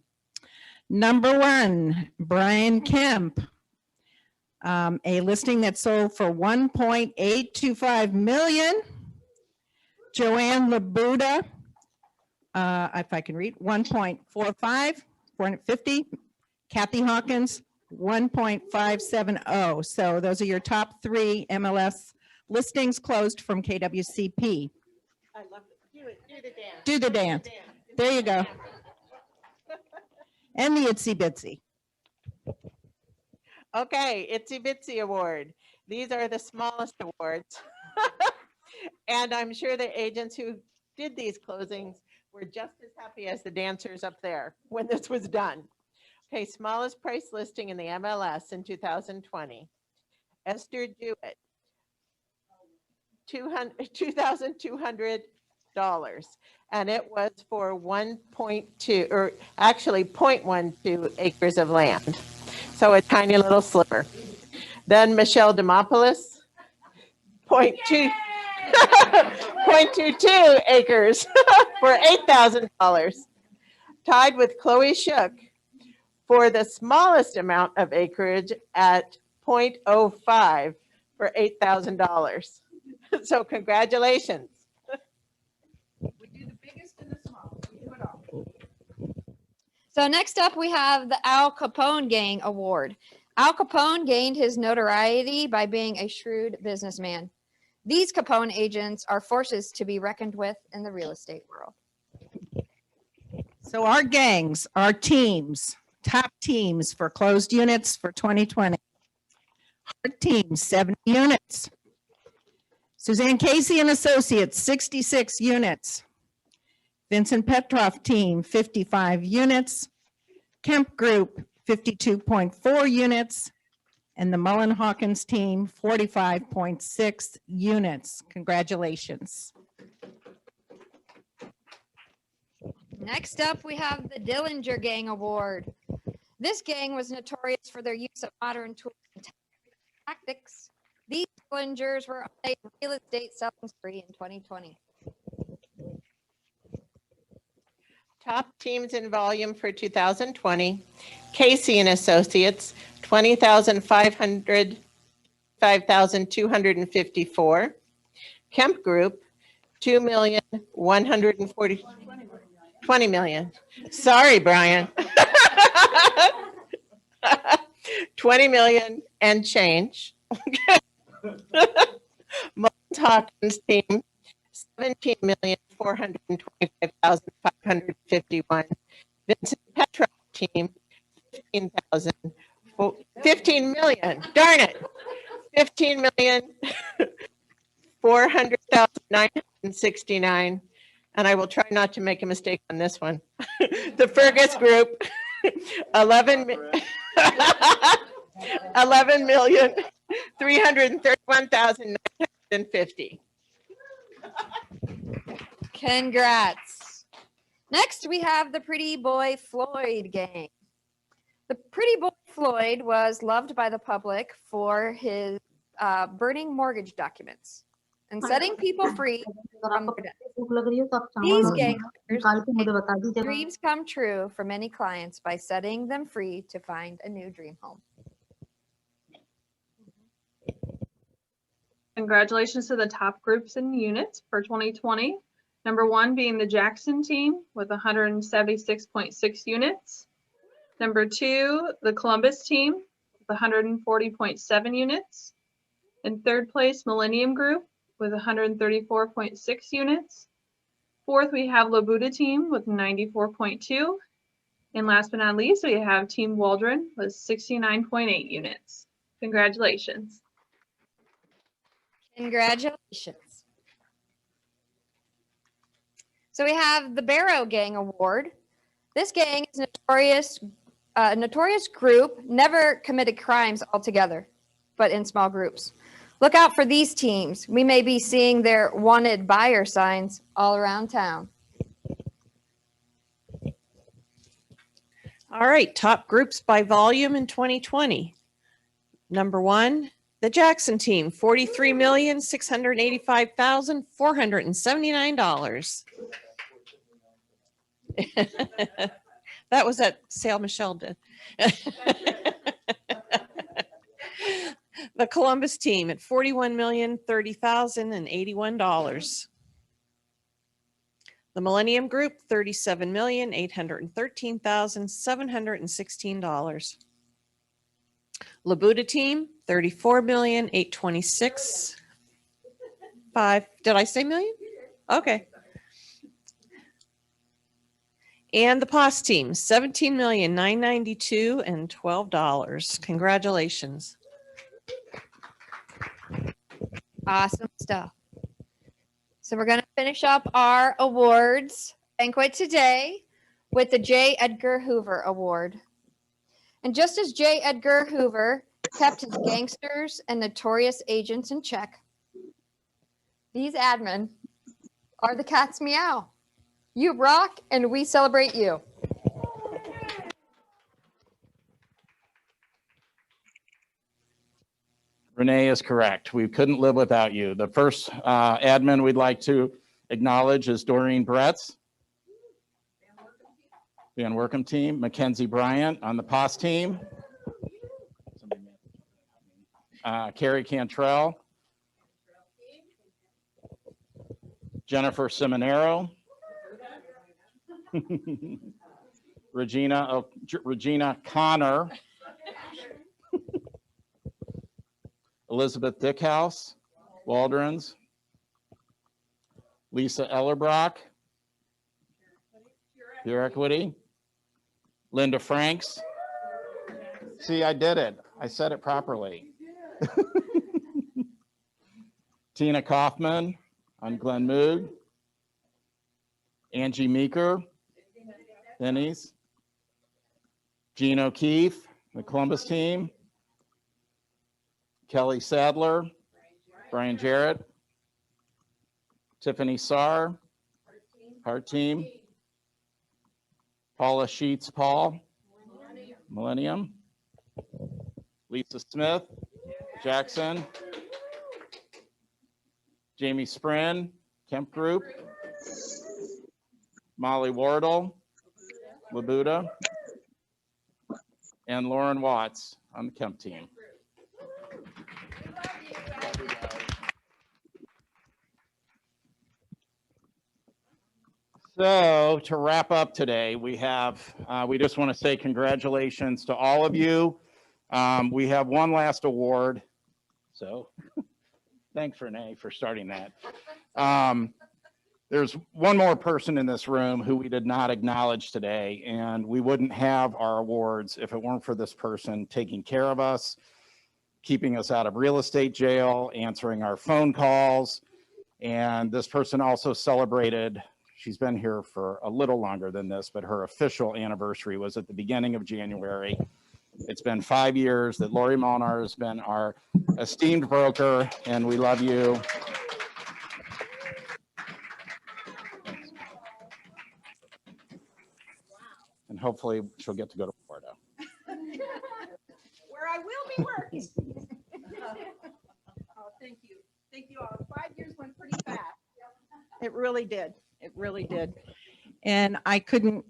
Number one, Brian Kemp, a listing that sold for $1.825 million. Joanne Labuda, if I can read, 1.45, 450. Kathy Hawkins, 1.570. So those are your top three MLS listings closed from KWCP. I love it. Do the dance. Do the dance. There you go. And the Itsy Bitsy. Okay, Itsy Bitsy Award. These are the smallest awards. And I'm sure the agents who did these closings were just as happy as the dancers up there when this was done. Okay, smallest price listing in the MLS in 2020. Esther Jewett, $2,200. And it was for 1.2, or actually 0.12 acres of land. So a tiny little sliver. Then Michelle Demopoulos, 0.22 acres for $8,000. Tied with Chloe Shook for the smallest amount of acreage at 0.05 for $8,000. So congratulations. We do the biggest and the small. We do it all. So next up, we have the Al Capone Gang Award. Al Capone gained his notoriety by being a shrewd businessman. These Capone agents are forces to be reckoned with in the real estate world. So our gangs, our teams, top teams for closed units for 2020. Hard teams, 70 units. Suzanne Casey and Associates, 66 units. Vincent Petroff team, 55 units. Kemp Group, 52.4 units. And the Mullen Hawkins team, 45.6 units. Congratulations. Next up, we have the Dillinger Gang Award. This gang was notorious for their use of modern tools and tactics. These Dillingers were on a real estate selling spree in 2020. Top teams in volume for 2020. Casey and Associates, 5,254. Kemp Group, 2,140,000. 20 million. Sorry, Brian. 20 million and change. Mullins Hawkins team, 17,425,551. Vincent Petroff team, 15 million. Darn it. 15,400,969. And I will try not to make a mistake on this one. The Fergus Group, 11,331,950. Congrats. Next, we have the Pretty Boy Floyd Gang. The Pretty Boy Floyd was loved by the public for his burning mortgage documents and setting people free from their debt. These gangsters make dreams come true for many clients by setting them free to find a new dream home. Congratulations to the top groups and units for 2020. Number 1 being the Jackson team with 176.6 units. Number 2, the Columbus team with 140.7 units. In third place, Millennium Group with 134.6 units. Fourth, we have Labuda team with 94.2. And last but not least, we have Team Waldron with 69.8 units. Congratulations. Congratulations. So we have the Barrow Gang Award. This gang is a notorious group, never committed crimes altogether, but in small groups. Look out for these teams. We may be seeing their wanted buyer signs all around town. All right, top groups by volume in 2020. Number 1, the Jackson team, $43,685,479. That was that sale Michelle did. The Columbus team at $41,030,081. The Millennium Group, $37,813,716. Labuda team, $34,826,500. Did I say million? Okay. And the POS team, $17,992,012. Congratulations. Awesome stuff. So we're going to finish up our awards banquet today with the J. Edgar Hoover Award. And just as J. Edgar Hoover kept his gangsters and notorious agents in check, these admin are the Cats Meow. You rock and we celebrate you. Renee is correct. We couldn't live without you. The first admin we'd like to acknowledge is Doreen Bretz, Van Workham team, Mackenzie Bryant on the POS team. Carrie Cantrell, Jennifer Seminaro, Regina Connor, Elizabeth Dickhouse, Waldrons, Lisa Ellerbrock, Pure Equity, Linda Franks. See, I did it. I said it properly. Tina Kaufman on Glen Mood, Angie Meeker, Denny's, Gene O'Keefe, the Columbus team, Kelly Sadler, Brian Jarrett, Tiffany Sarr, Heart Team, Paula Sheets Paul, Millennium, Lisa Smith, Jackson, Jamie Sprin, Kemp Group, Molly Wardle, Labuda, and Lauren Watts on the Kemp team. So to wrap up today, we just want to say congratulations to all of you. We have one last award. So thanks, Renee, for starting that. There's one more person in this room who we did not acknowledge today, and we wouldn't have our awards if it weren't for this person taking care of us, keeping us out of real estate jail, answering our phone calls. And this person also celebrated, she's been here for a little longer than this, but her official anniversary was at the beginning of January. It's been 5 years that Lori Molnar has been our esteemed broker, and we love you. And hopefully she'll get to go to Florida. Where I will be working. Oh, thank you. Thank you all. 5 years went pretty fast. It really did. It really did. And I couldn't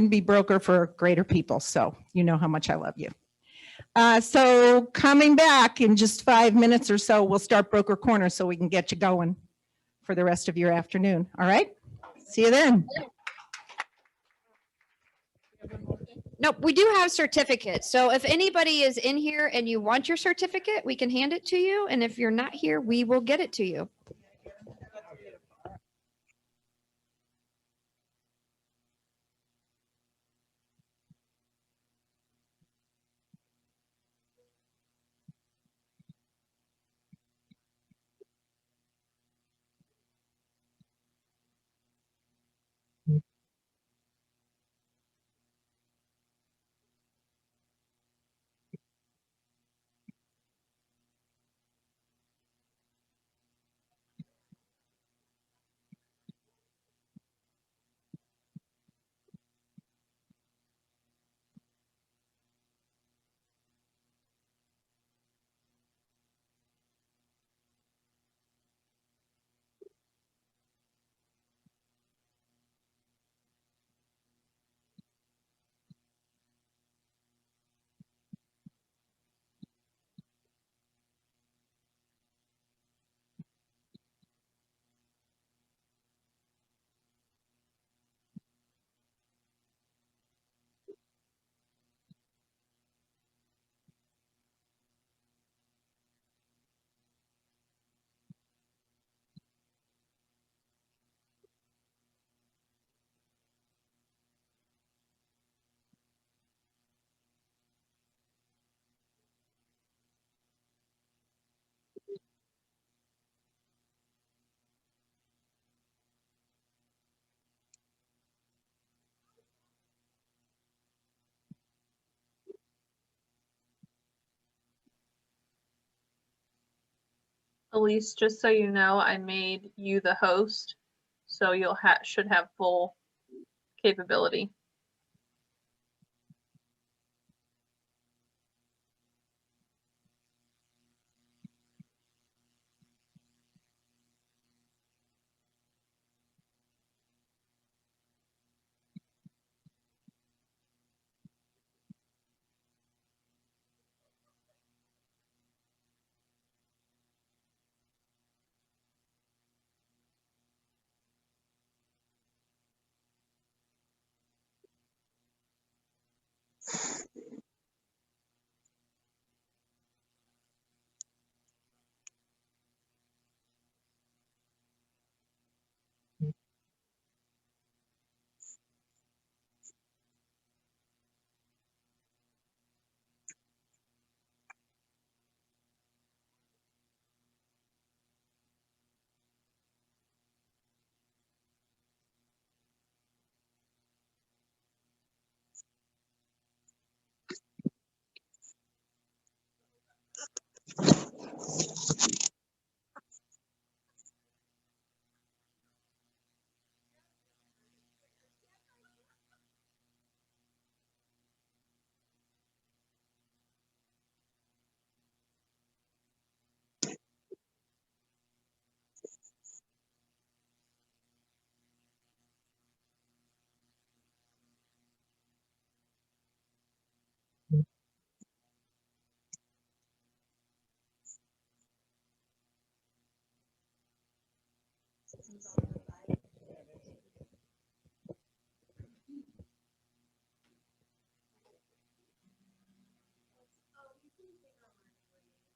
be broker for greater people. So you know how much I love you. So coming back in just 5 minutes or so, we'll start Broker Corner so we can get you going for the rest of your afternoon. All right? See you then. Nope, we do have certificates. So if anybody is in here and you want your certificate, we can hand it to you. And if you're not here, we will get it to you. Elise, just so you know, I made you the host, so you'll should have full capability.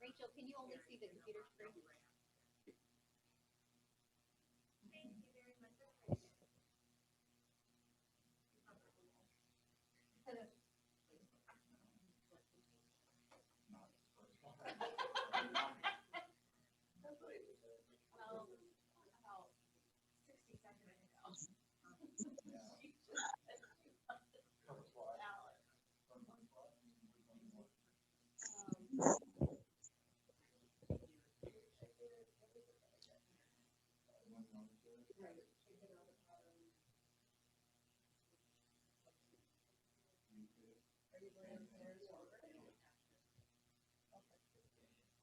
Rachel, can you only see the computer screen?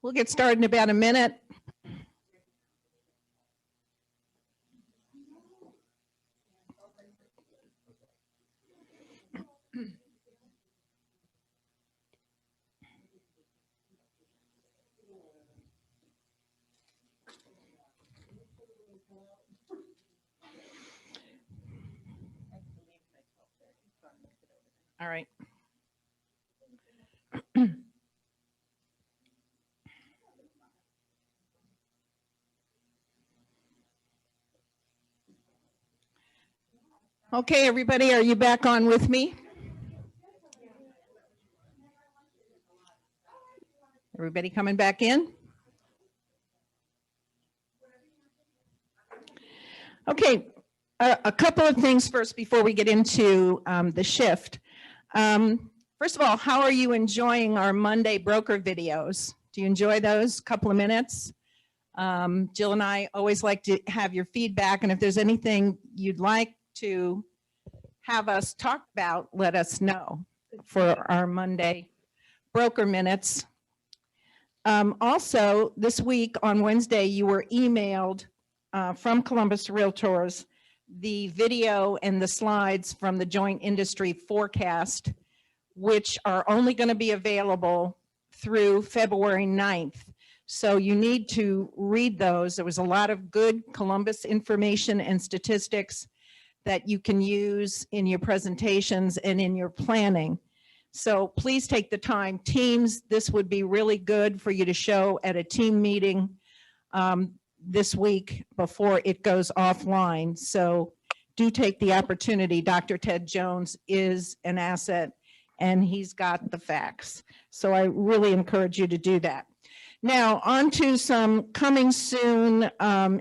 We'll get started in about a minute. All right. Okay, everybody, are you back on with me? Everybody coming back in? Okay, a couple of things first before we get into the shift. First of all, how are you enjoying our Monday broker videos? Do you enjoy those couple of minutes? Jill and I always like to have your feedback, and if there's anything you'd like to have us talk about, let us know for our Monday broker minutes. Also, this week on Wednesday, you were emailed from Columbus Realtors the video and the slides from the joint industry forecast, which are only going to be available through February 9th. So you need to read those. There was a lot of good Columbus information and statistics that you can use in your presentations and in your planning. So please take the time. Teams, this would be really good for you to show at a team meeting this week before it goes offline. So do take the opportunity. Dr. Ted Jones is an asset and he's got the facts. So I really encourage you to do that. Now on to some coming soon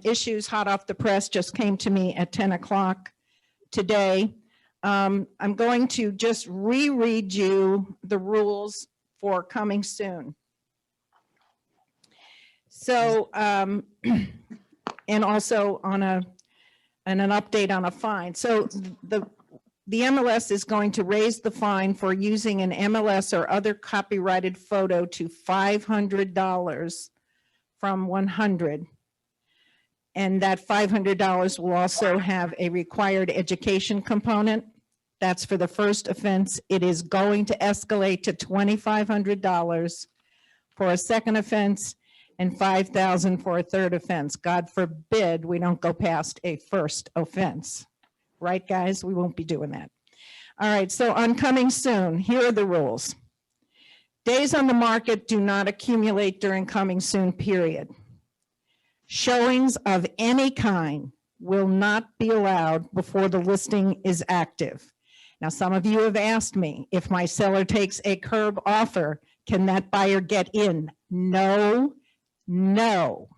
issues hot off the press, just came to me at 10 o'clock today. I'm going to just reread you the rules for coming soon. So, and also on an update on a fine. So the MLS is going to raise the fine for using an MLS or other copyrighted photo to $500 from $100. And that $500 will also have a required education component. That's for the first offense. It is going to escalate to $2,500 for a second offense and $5,000 for a third offense. God forbid we don't go past a first offense. Right, guys? We won't be doing that. All right, so on coming soon, here are the rules. Days on the market do not accumulate during coming soon period. Showings of any kind will not be allowed before the listing is active. Now, some of you have asked me, if my seller takes a curb offer, can that buyer get in? No, no,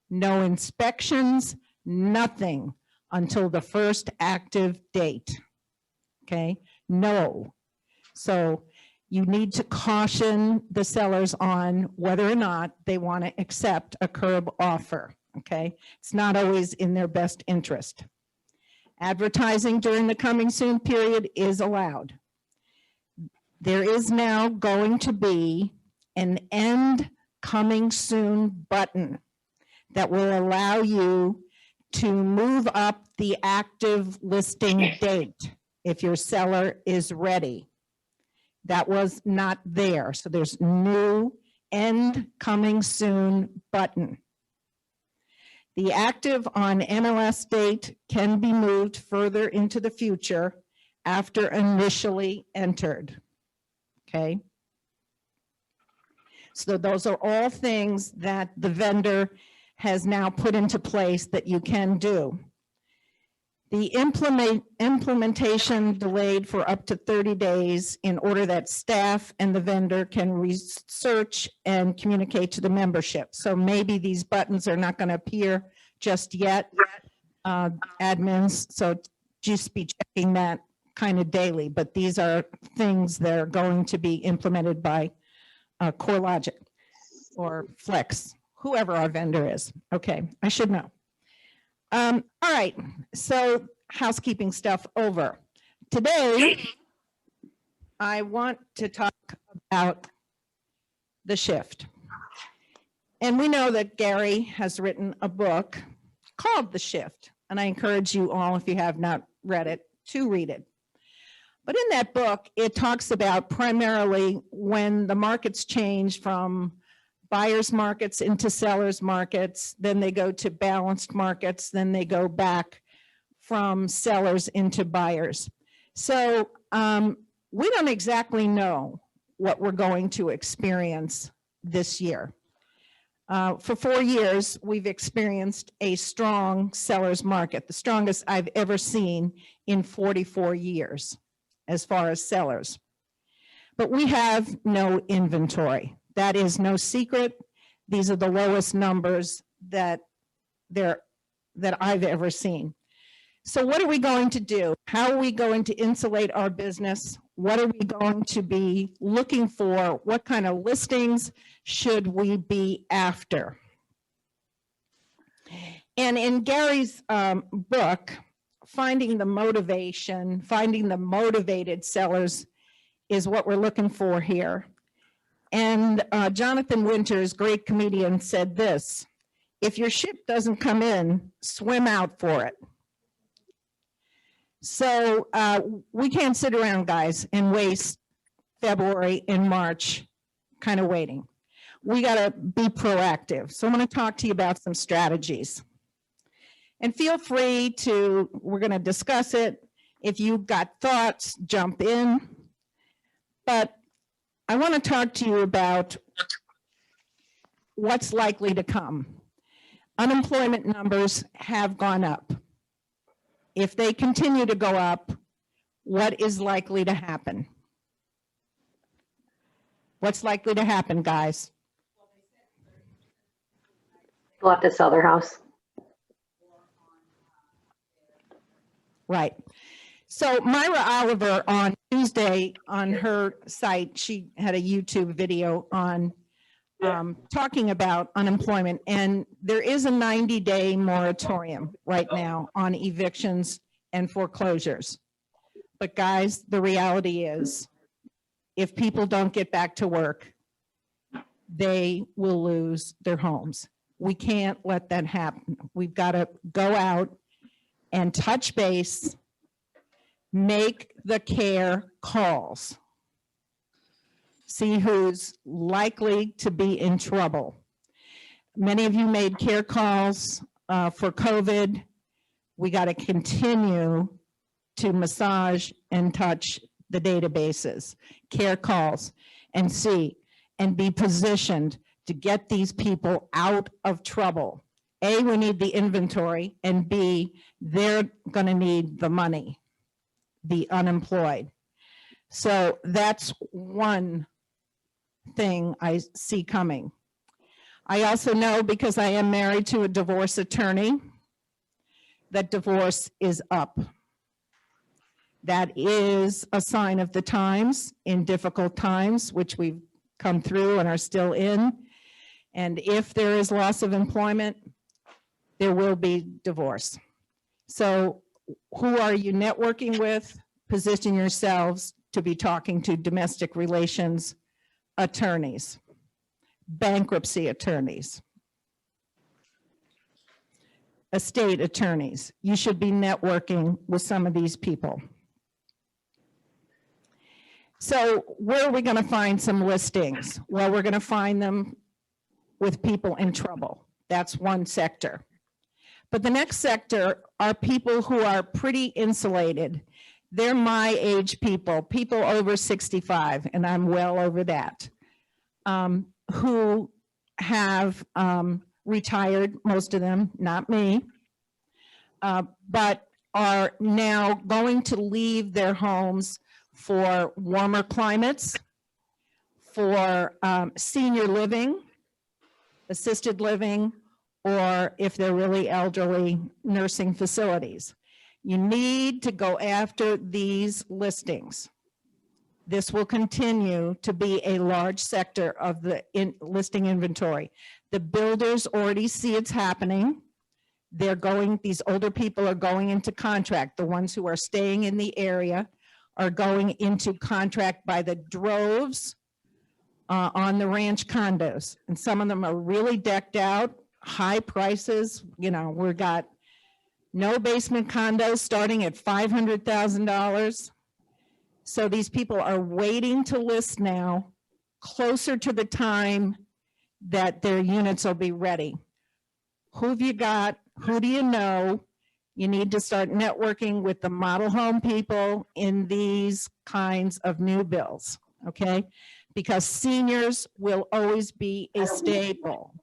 no inspections, nothing until the first active date. Okay, no. So you need to caution the sellers on whether or not they want to accept a curb offer. Okay, it's not always in their best interest. Advertising during the coming soon period is allowed. There is now going to be an end coming soon button that will allow you to move up the active listing date if your seller is ready. That was not there. So there's new end coming soon button. The active on MLS date can be moved further into the future after initially entered. Okay. So those are all things that the vendor has now put into place that you can do. The implementation delayed for up to 30 days in order that staff and the vendor can research and communicate to the membership. So maybe these buttons are not going to appear just yet, admins. So just be checking that kind of daily, but these are things that are going to be implemented by CoreLogic or Flex, whoever our vendor is. Okay, I should know. All right, so housekeeping stuff over. Today, I want to talk about the shift. And we know that Gary has written a book called The Shift, and I encourage you all, if you have not read it, to read it. But in that book, it talks about primarily when the markets change from buyers markets into sellers markets, then they go to balanced markets, then they go back from sellers into buyers. So we don't exactly know what we're going to experience this year. For 4 years, we've experienced a strong seller's market, the strongest I've ever seen in 44 years as far as sellers. But we have no inventory. That is no secret. These are the lowest numbers that I've ever seen. So what are we going to do? How are we going to insulate our business? What are we going to be looking for? What kind of listings should we be after? And in Gary's book, Finding the Motivation, Finding the Motivated Sellers is what we're looking for here. And Jonathan Winters, great comedian, said this: if your ship doesn't come in, swim out for it. So we can't sit around, guys, and waste February and March kind of waiting. We got to be proactive. So I'm going to talk to you about some strategies. And feel free to, we're going to discuss it. If you've got thoughts, jump in. But I want to talk to you about what's likely to come. Unemployment numbers have gone up. If they continue to go up, what is likely to happen? What's likely to happen, guys? They'll have to sell their house. Right. So Myra Oliver on Tuesday on her site, she had a YouTube video on talking about unemployment, and there is a 90-day moratorium right now on evictions and foreclosures. But guys, the reality is, if people don't get back to work, they will lose their homes. We can't let that happen. We've got to go out and touch base, make the care calls. See who's likely to be in trouble. Many of you made care calls for COVID. We got to continue to massage and touch the databases, care calls, and see and be positioned to get these people out of trouble. A, we need the inventory, and B, they're going to need the money, the unemployed. So that's one thing I see coming. I also know, because I am married to a divorce attorney, that divorce is up. That is a sign of the times, in difficult times, which we've come through and are still in. And if there is loss of employment, there will be divorce. So who are you networking with? Position yourselves to be talking to domestic relations attorneys, bankruptcy attorneys, estate attorneys. You should be networking with some of these people. So where are we going to find some listings? Well, we're going to find them with people in trouble. That's one sector. But the next sector are people who are pretty insulated. They're my age people, people over 65, and I'm well over that. who have retired, most of them, not me, but are now going to leave their homes for warmer climates, for senior living, assisted living, or if they're really elderly, nursing facilities. You need to go after these listings. This will continue to be a large sector of the listing inventory. The builders already see it's happening. These older people are going into contract. The ones who are staying in the area are going into contract by the droves on the ranch condos. And some of them are really decked out, high prices. You know, we've got no basement condos starting at $500,000. So these people are waiting to list now, closer to the time that their units will be ready. Who have you got? Who do you know? You need to start networking with the model home people in these kinds of new builds, okay? Because seniors will always be a staple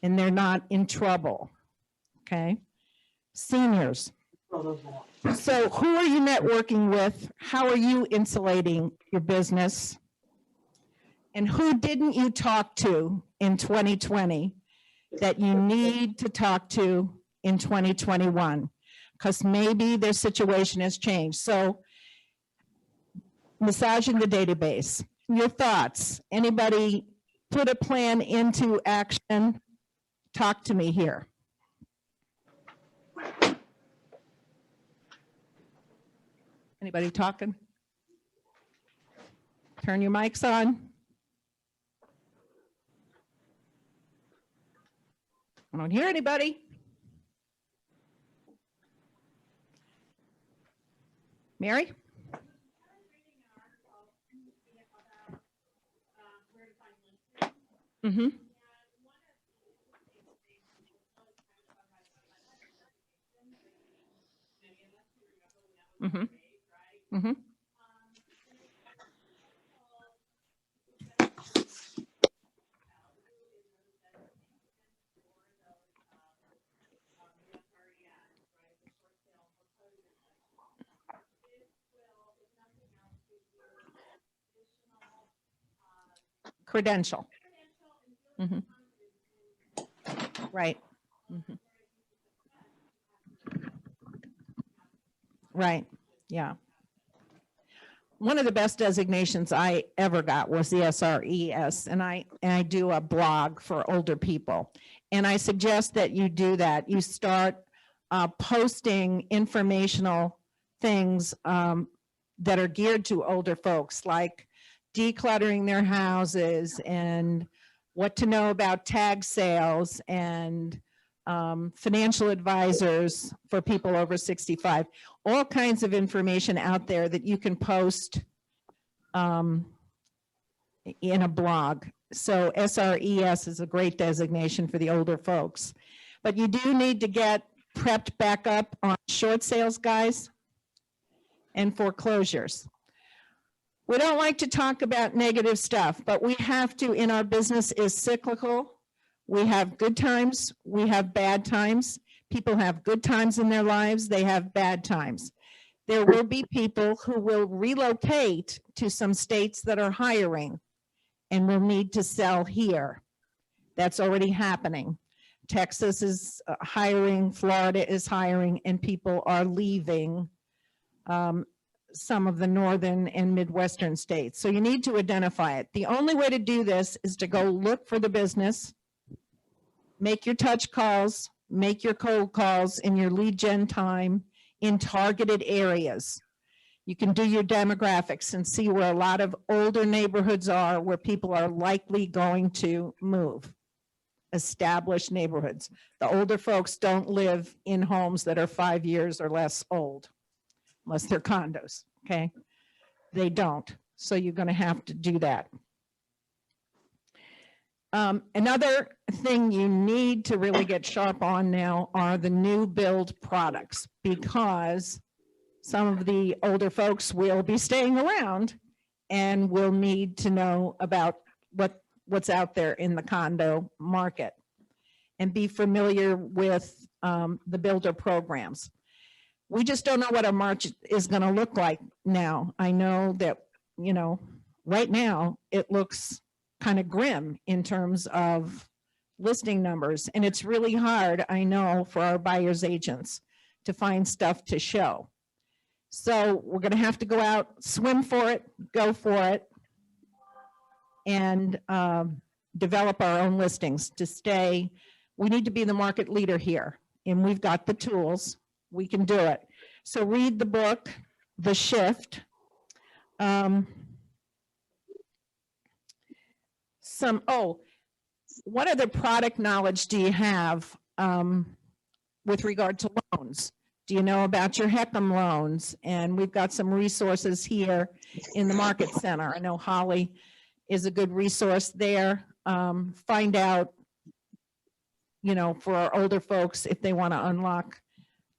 and they're not in trouble, okay? Seniors. So who are you networking with? How are you insulating your business? And who didn't you talk to in 2020 that you need to talk to in 2021? Because maybe their situation has changed. So massaging the database, your thoughts. Anybody put a plan into action? Talk to me here. Anybody talking? Turn your mics on. I don't hear anybody. Mary? Mm-hmm. Mm-hmm. Mm-hmm. Credential. Mm-hmm. Right. Mm-hmm. Right. Yeah. One of the best designations I ever got was the SRES, and I do a blog for older people. And I suggest that you do that. You start posting informational things that are geared to older folks, like decluttering their houses and what to know about tag sales and financial advisors for people over 65, all kinds of information out there that you can post in a blog. So SRES is a great designation for the older folks. But you do need to get prepped back up on short sales, guys, and foreclosures. We don't like to talk about negative stuff, but we have to. In our business is cyclical. We have good times, we have bad times. People have good times in their lives, they have bad times. There will be people who will relocate to some states that are hiring and will need to sell here. That's already happening. Texas is hiring, Florida is hiring, and people are leaving some of the northern and Midwestern states. So you need to identify it. The only way to do this is to go look for the business, make your touch calls, make your cold calls in your lead gen time in targeted areas. You can do your demographics and see where a lot of older neighborhoods are, where people are likely going to move. Established neighborhoods. The older folks don't live in homes that are 5 years or less old, unless they're condos, okay? They don't, so you're gonna have to do that. Another thing you need to really get sharp on now are the new build products, because some of the older folks will be staying around and will need to know about what what's out there in the condo market and be familiar with the builder programs. We just don't know what our March is going to look like now. I know that, you know, right now it looks kind of grim in terms of listing numbers. And it's really hard, I know, for our buyer's agents to find stuff to show. So we're going to have to go out, swim for it, go for it, and develop our own listings to stay. We need to be the market leader here, and we've got the tools. We can do it. So read the book, The Shift. What other product knowledge do you have with regard to loans? Do you know about your HECM loans? And we've got some resources here in the Market Center. I know Holly is a good resource there. Find out, you know, for our older folks, if they want to unlock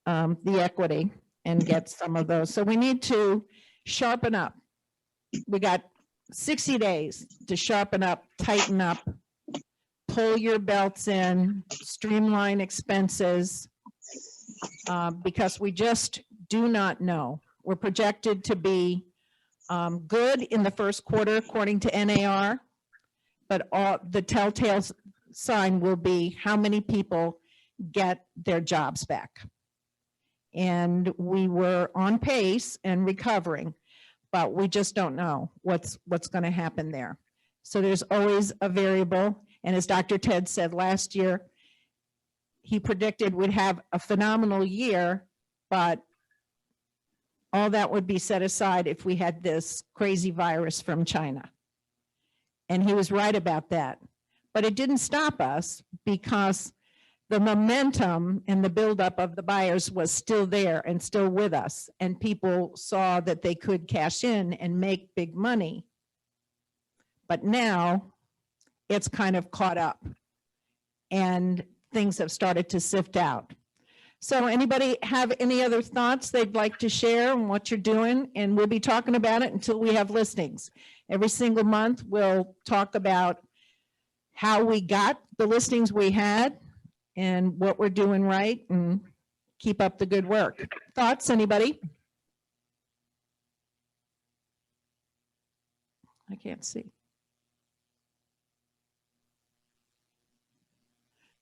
the equity and get some of those. So we need to sharpen up. We got 60 days to sharpen up, tighten up, pull your belts in, streamline expenses, because we just do not know. We're projected to be good in the first quarter according to NAR, but the telltale sign will be how many people get their jobs back. And we were on pace and recovering, but we just don't know what's going to happen there. So there's always a variable. And as Dr. Ted said last year, he predicted we'd have a phenomenal year, but all that would be set aside if we had this crazy virus from China. And he was right about that. But it didn't stop us because the momentum and the buildup of the buyers was still there and still with us. And people saw that they could cash in and make big money. But now it's kind of caught up and things have started to sift out. So anybody have any other thoughts they'd like to share on what you're doing? And we'll be talking about it until we have listings. Every single month, we'll talk about how we got the listings we had and what we're doing right, and keep up the good work. Thoughts, anybody? I can't see.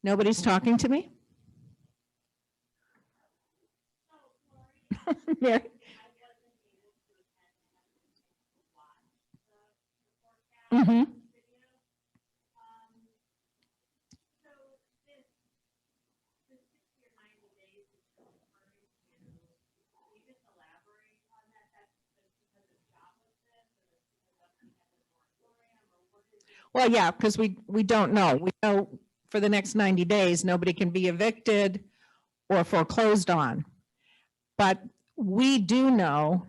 Nobody's talking to me? Mary? Mm-hmm. Well, yeah, because we don't know. We know for the next 90 days, nobody can be evicted or foreclosed on. But we do know,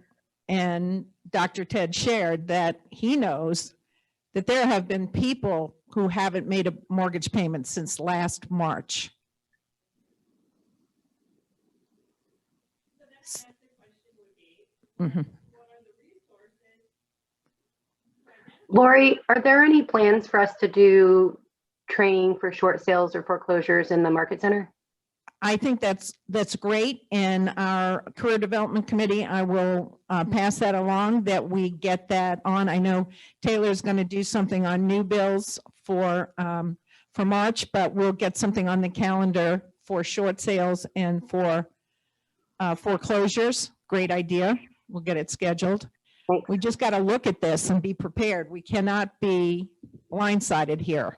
and Dr. Ted shared that he knows that there have been people who haven't made a mortgage payment since last March. Mm-hmm. Lori, are there any plans for us to do training for short sales or foreclosures in the Market Center? I think that's great. And our career development committee, I will pass that along, that we get that on. I know Taylor's going to do something on new bills for March, but we'll get something on the calendar for short sales and for foreclosures. Great idea. We'll get it scheduled. Thanks. We just got to look at this and be prepared. We cannot be blindsided here.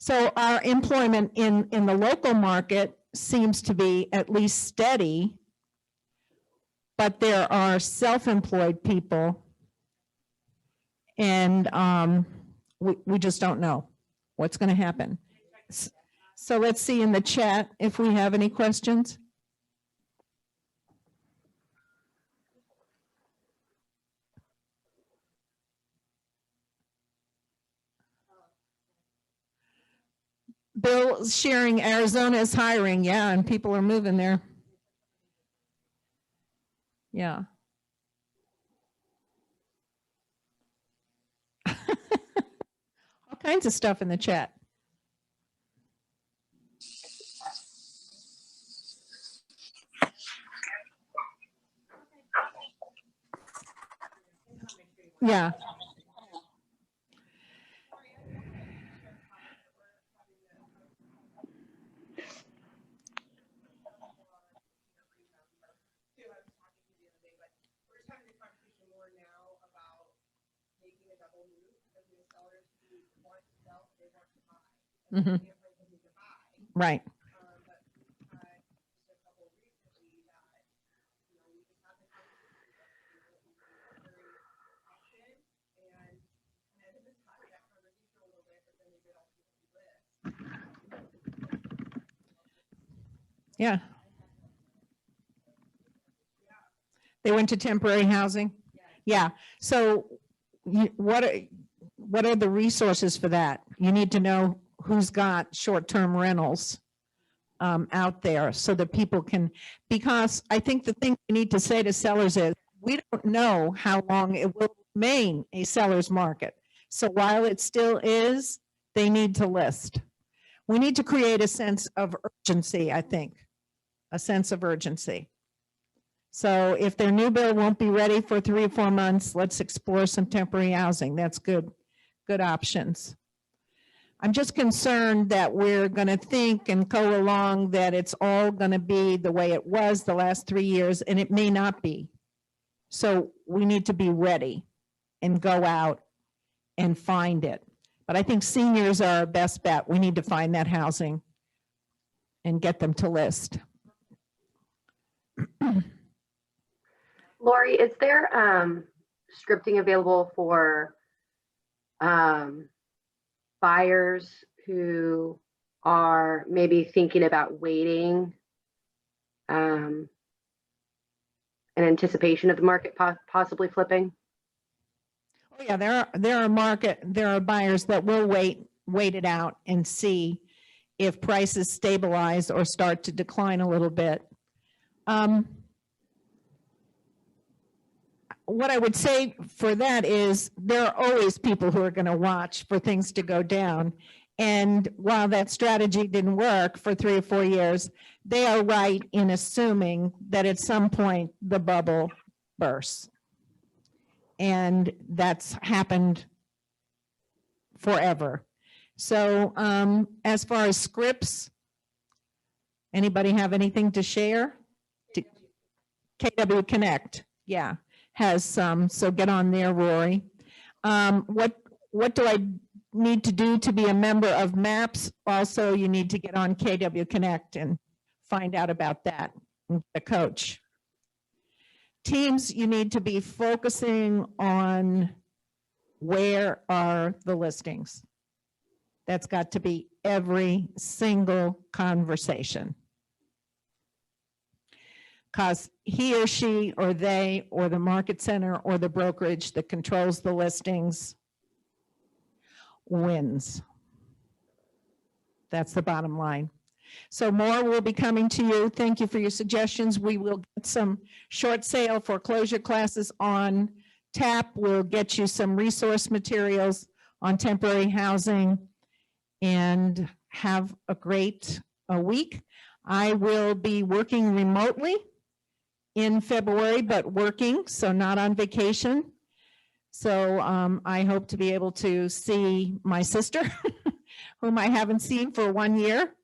So our employment in the local market seems to be at least steady, but there are self-employed people, and we just don't know what's going to happen. So let's see in the chat if we have any questions. Bill sharing Arizona is hiring. Yeah, and people are moving there. Yeah. kinds of stuff in the chat. Yeah. Mhm. Right. Yeah. They went to temporary housing? Yeah. So what are the resources for that? You need to know who's got short-term rentals out there so that people can, because I think the thing we need to say to sellers is, we don't know how long it will remain a seller's market. So while it still is, they need to list. We need to create a sense of urgency, I think, a sense of urgency. So if their new build won't be ready for 3 or 4 months, let's explore some temporary housing. That's good options. I'm just concerned that we're going to think and go along that it's all going to be the way it was the last 3 years, and it may not be. So we need to be ready and go out and find it. But I think seniors are our best bet. We need to find that housing and get them to list. Lori, is there scripting available for buyers who are maybe thinking about waiting in anticipation of the market possibly flipping? Oh yeah, there are buyers that will wait it out and see if prices stabilize or start to decline a little bit. What I would say for that is there are always people who are going to watch for things to go down. And while that strategy didn't work for 3 or 4 years, they are right in assuming that at some point the bubble bursts. And that's happened forever. So as far as scripts, anybody have anything to share? KW Connect, yeah, has some, so get on there, Rory. What do I need to do to be a member of MAPS? Also, you need to get on KW Connect and find out about that and get a coach. Teams, you need to be focusing on where are the listings. That's got to be every single conversation. Because he or she or they or the market center or the brokerage that controls the listings wins. That's the bottom line. So more will be coming to you. Thank you for your suggestions. We will get some short sale foreclosure classes on tap. We'll get you some resource materials on temporary housing, and have a great week. I will be working remotely in February, but working, so not on vacation. So I hope to be able to see my sister, whom I haven't seen for 1 year.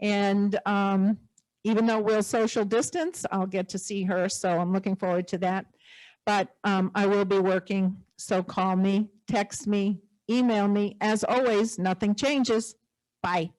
And even though we'll social distance, I'll get to see her. So I'm looking forward to that. But I will be working. So call me, text me, email me. As always, nothing changes. Bye.